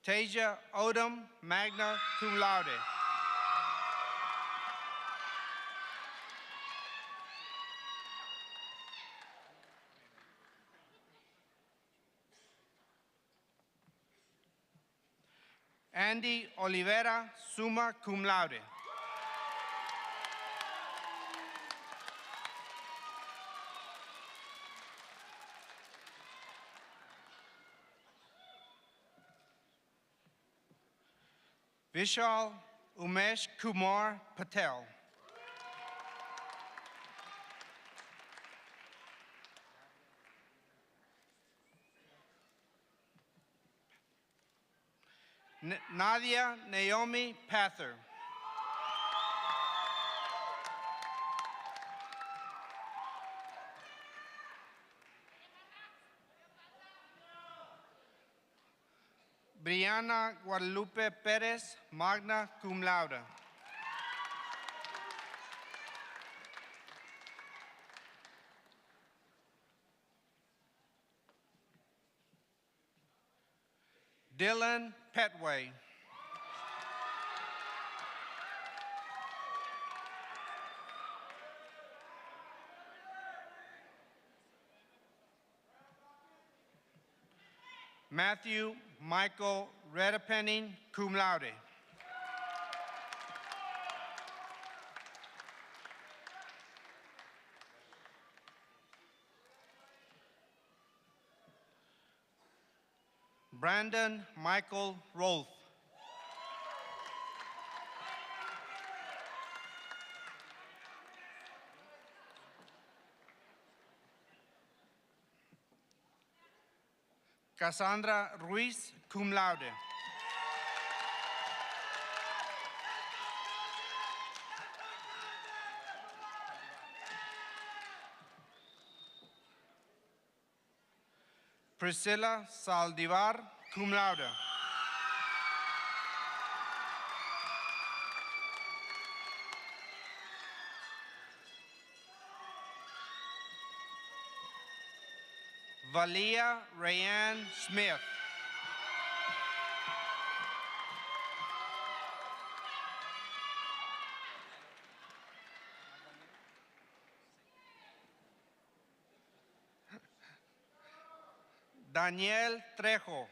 Tasia Odom, magna cum laude. Andy Oliveira, summa cum laude. Vishal Umesh Kumar Patel. Nadia Naomi Pather. Brianna Guadalupe Perez, magna cum laude. Dylan Petway. Matthew Michael Redepenning, cum laude. Brandon Michael Rolfe. Cassandra Ruiz, cum laude. Priscilla Saldivar, cum laude. Valia Rayanne Smith. Daniel Trejo.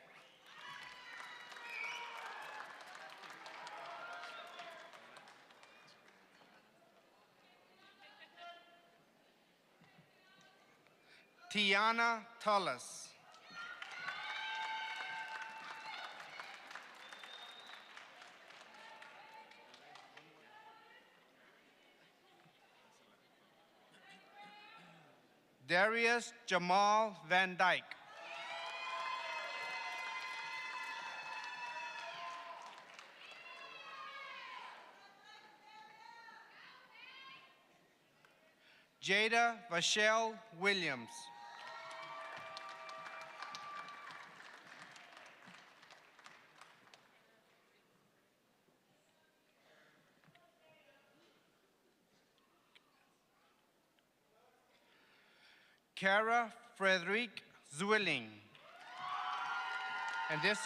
Tiana Tullis. Darius Jamal Van Dyke. Jada Vachelle Williams. Kara Frederique Zwilling. And this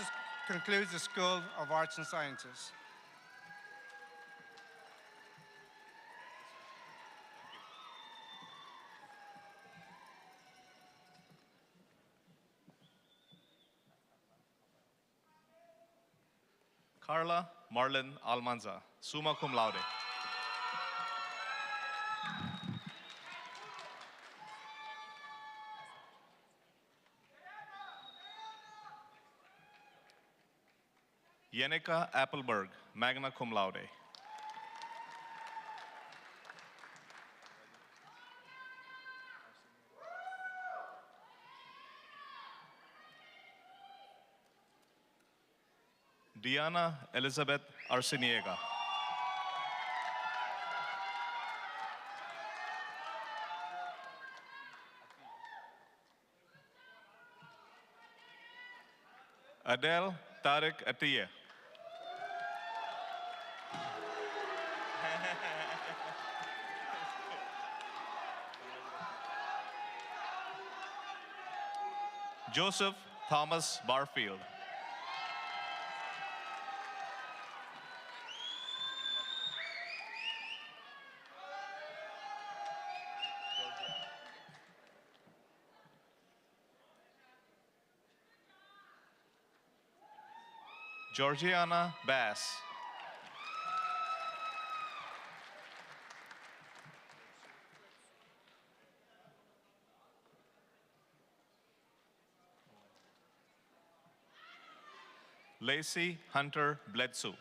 concludes the School of Arts and Sciences. Carla Marlin Almanza, summa cum laude. Yenica Appleberg, magna cum laude. Diana Elizabeth Arciniega. Adele Tariq Atiye. Joseph Thomas Barfield. Georgiana Bass. Lacey Hunter Bledsoe.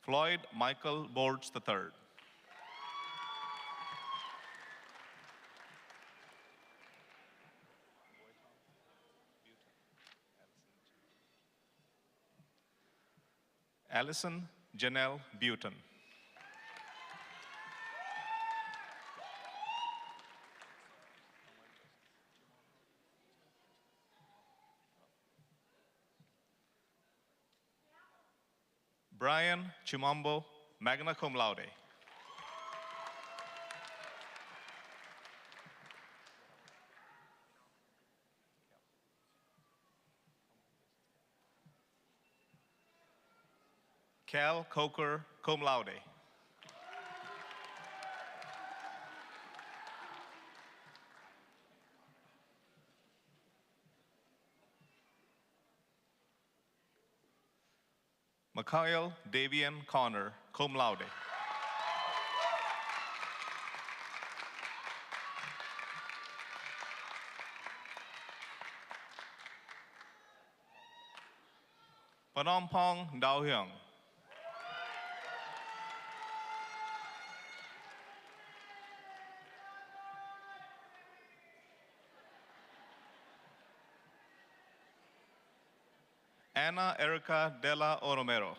Floyd Michael Bortz III. Allison Janelle Buton. Brian Chimambo, magna cum laude. Cal Coker, cum laude. Mikhail Davian Connor, cum laude. Panompong Dao Hyung. Ana Erica Della Oromero.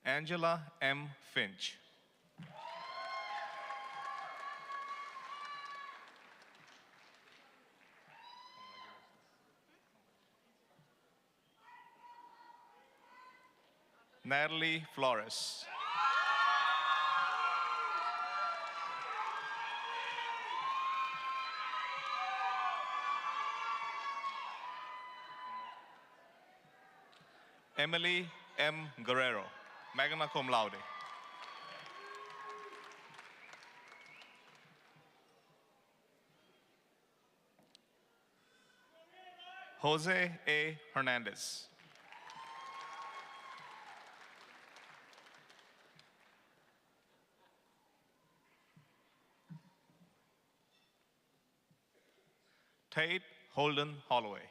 Angela M. Finch. Natalie Flores. Emily M. Guerrero, magna cum laude. Jose A. Hernandez. Tate Holden Holloway.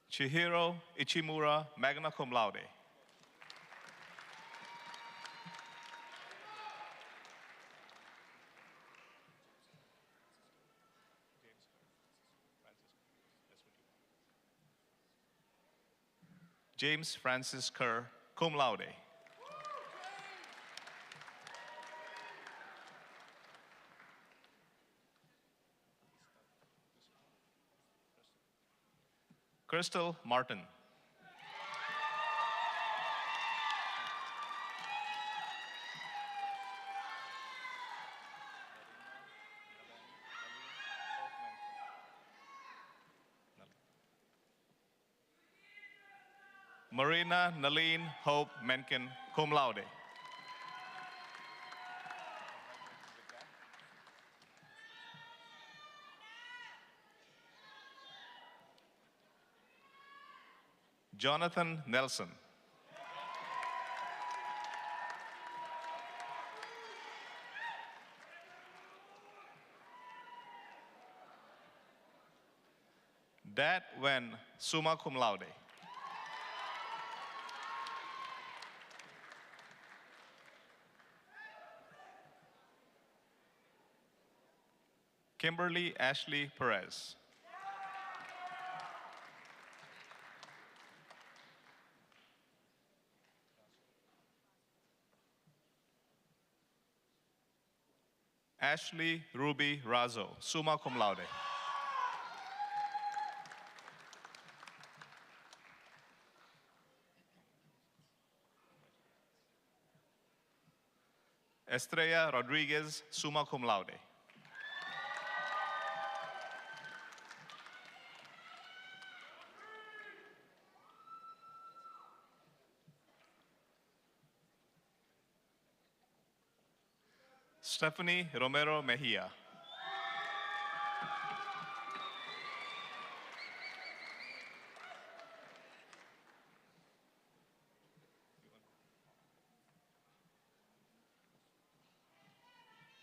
Chihiro Ichimura, magna cum laude. James Francis Kerr, cum laude. Crystal Martin. Marina Naleen Hope Menken, cum laude. Jonathan Nelson. Dat Wen, summa cum laude. Kimberly Ashley Perez. Ashley Ruby Razo, summa cum laude. Estrella Rodriguez, summa cum laude. Stephanie Romero Mejia.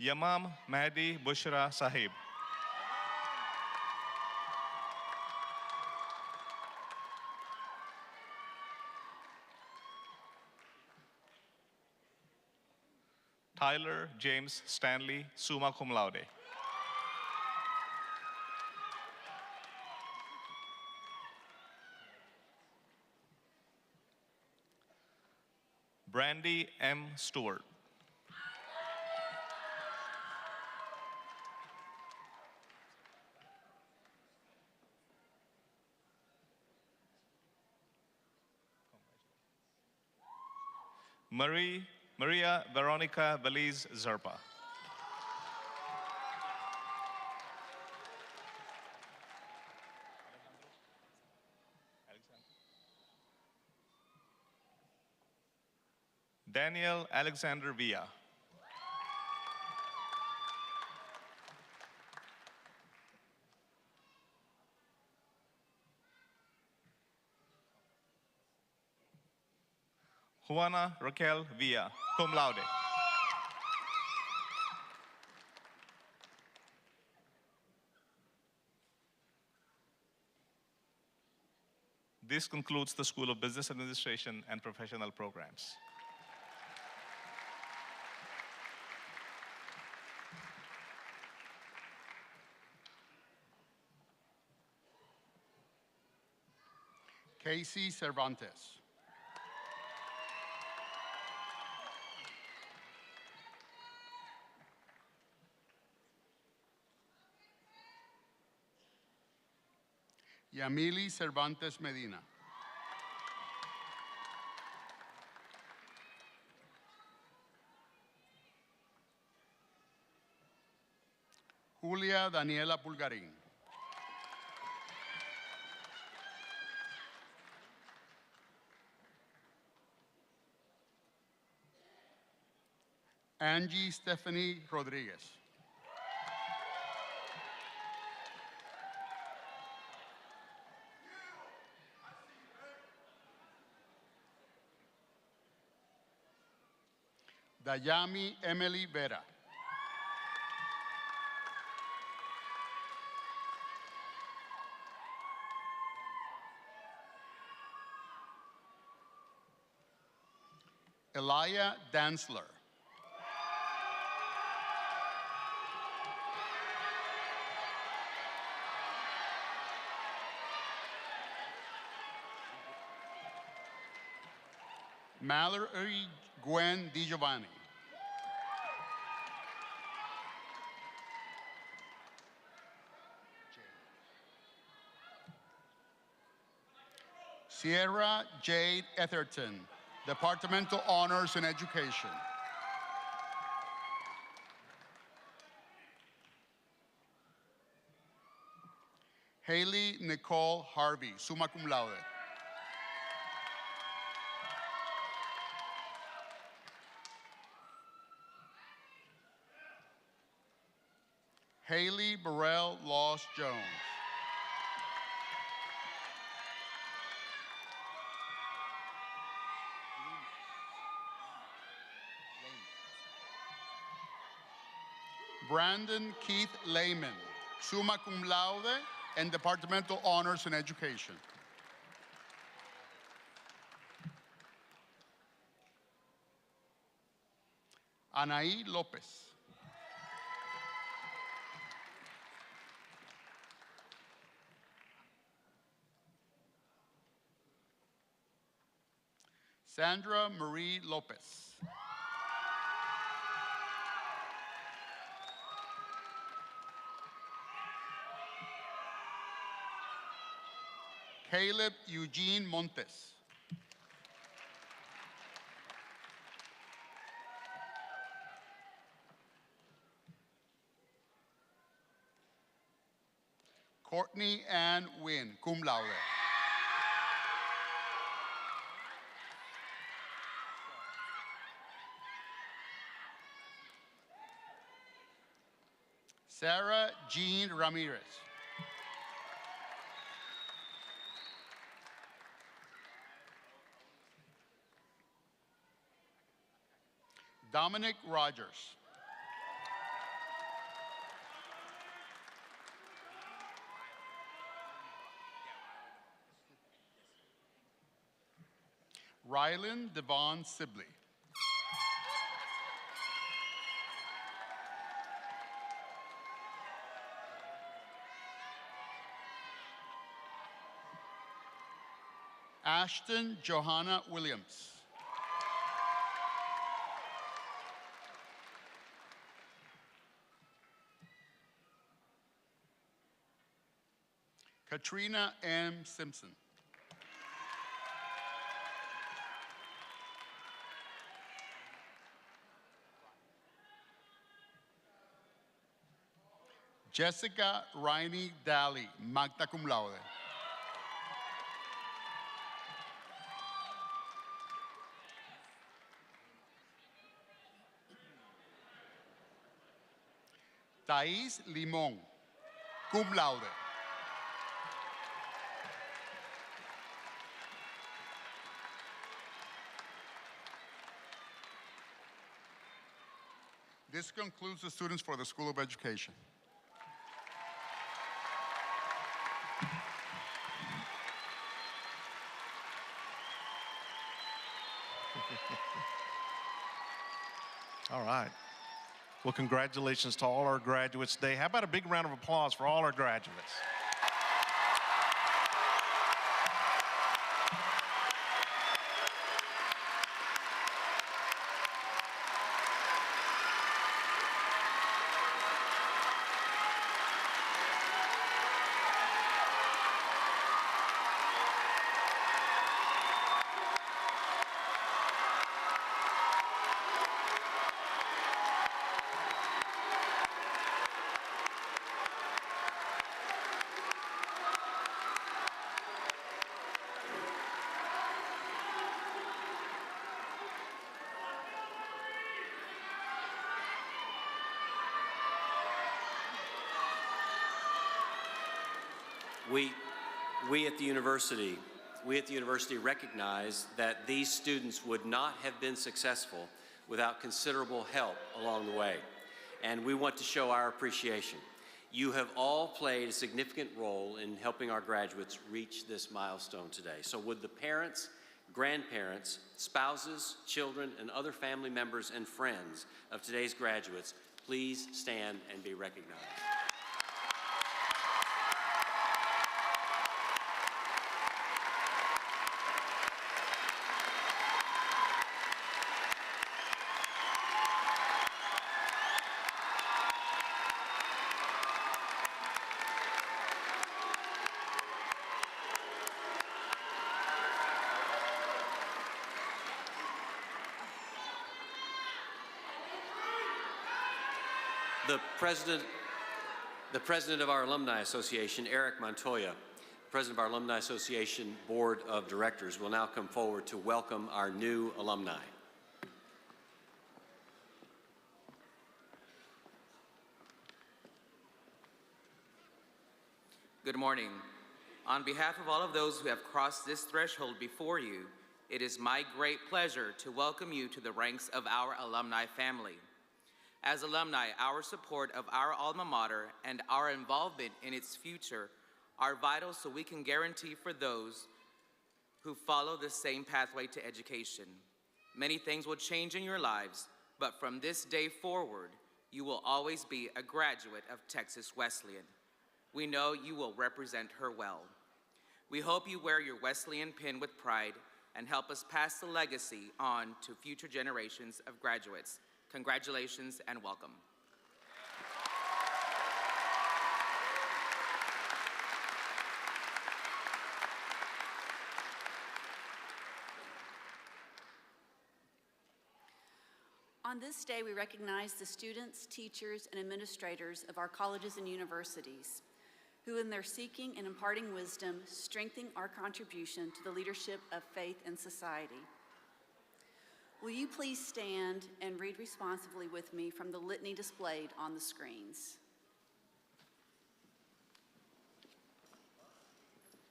Yamam Mahdi Bushra Sahib. Tyler James Stanley, summa cum laude. Brandy M. Stewart. Maria Veronica Belize Zerpa. Daniel Alexander Villa. Juana Raquel Villa, cum laude. This concludes the School of Business Administration and Professional Programs. Casey Cervantes. Yamili Cervantes Medina. Julia Daniela Pulgarín. Angie Stephanie Rodriguez. Dayami Emily Vera. Elia Dantzler. Mallory Gwen DiGiovanni. Sierra Jade Etherton, Departmental Honors in Education. Haley Nicole Harvey, summa cum laude. Haley Burrell Loss Jones. Brandon Keith Lehman, summa cum laude and Departmental Honors in Education. Anaí Lopez. Sandra Marie Lopez. Caleb Eugene Montes. Courtney Ann Wynn, cum laude. Sarah Jean Ramirez. Dominic Rogers. Rylan Devon Sibley. Ashton Johanna Williams. Katrina M. Simpson. Jessica Rainey Daly, magna cum laude. Thais Limón, cum laude. This concludes the students for the School of Education. All right. Well, congratulations to all our graduates today. How about a big round of applause for all our graduates? We at the university recognize that these students would not have been successful without considerable help along the way, and we want to show our appreciation. You have all played a significant role in helping our graduates reach this milestone today. So would the parents, grandparents, spouses, children, and other family members and friends of today's graduates please stand and be recognized. The president of our Alumni Association, Eric Montoya, president of our Alumni Association Board of Directors, will now come forward to welcome our new alumni. Good morning. On behalf of all of those who have crossed this threshold before you, it is my great pleasure to welcome you to the ranks of our alumni family. As alumni, our support of our alma mater and our involvement in its future are vital so we can guarantee for those who follow the same pathway to education. Many things will change in your lives, but from this day forward, you will always be a graduate of Texas Wesleyan. We know you will represent her well. We hope you wear your Wesleyan pin with pride and help us pass the legacy on to future generations of graduates. Congratulations and welcome. On this day, we recognize the students, teachers, and administrators of our colleges and universities, who in their seeking and imparting wisdom strengthen our contribution to the leadership of faith and society. Will you please stand and read responsively with me from the litany displayed on the screens?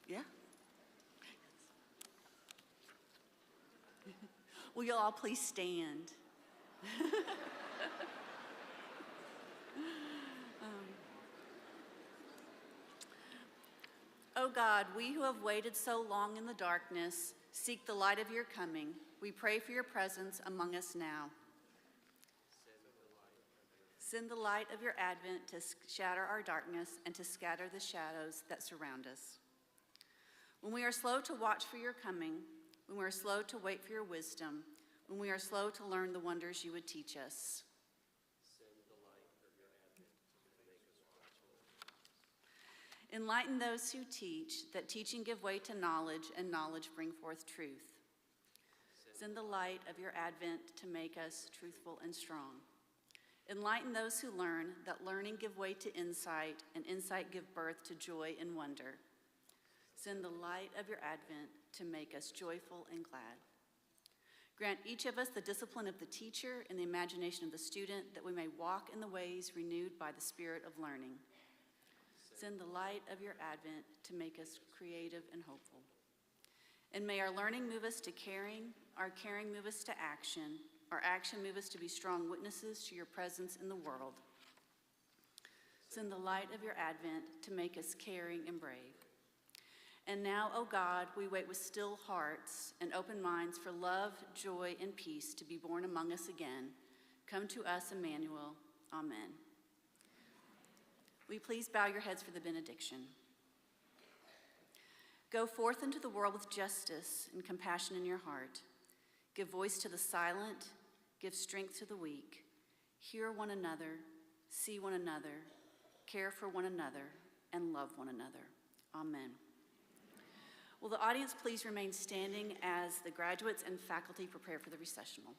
Yeah? Will you all please stand? Oh God, we who have waited so long in the darkness Seek the light of your coming. We pray for your presence among us now. Send the light of your advent to shatter our darkness and to scatter the shadows that surround us. When we are slow to watch for your coming, when we are slow to wait for your wisdom, when we are slow to learn the wonders you would teach us. Enlighten those who teach, that teaching give way to knowledge, and knowledge bring forth truth. Send the light of your advent to make us truthful and strong. Enlighten those who learn, that learning give way to insight, and insight give birth to joy and wonder. Send the light of your advent to make us joyful and glad. Grant each of us the discipline of the teacher and the imagination of the student, that we may walk in the ways renewed by the spirit of learning. Send the light of your advent to make us creative and hopeful. And may our learning move us to caring, our caring move us to action, our action move us to be strong witnesses to your presence in the world. Send the light of your advent to make us caring and brave. And now, O God, we wait with still hearts and open minds for love, joy, and peace to be born among us again. Come to us, Emmanuel. Amen. Will you please bow your heads for the benediction? Go forth into the world with justice and compassion in your heart. Give voice to the silent, give strength to the weak. Hear one another, see one another, care for one another, and love one another. Amen. Will the audience please remain standing as the graduates and faculty prepare for the recessional?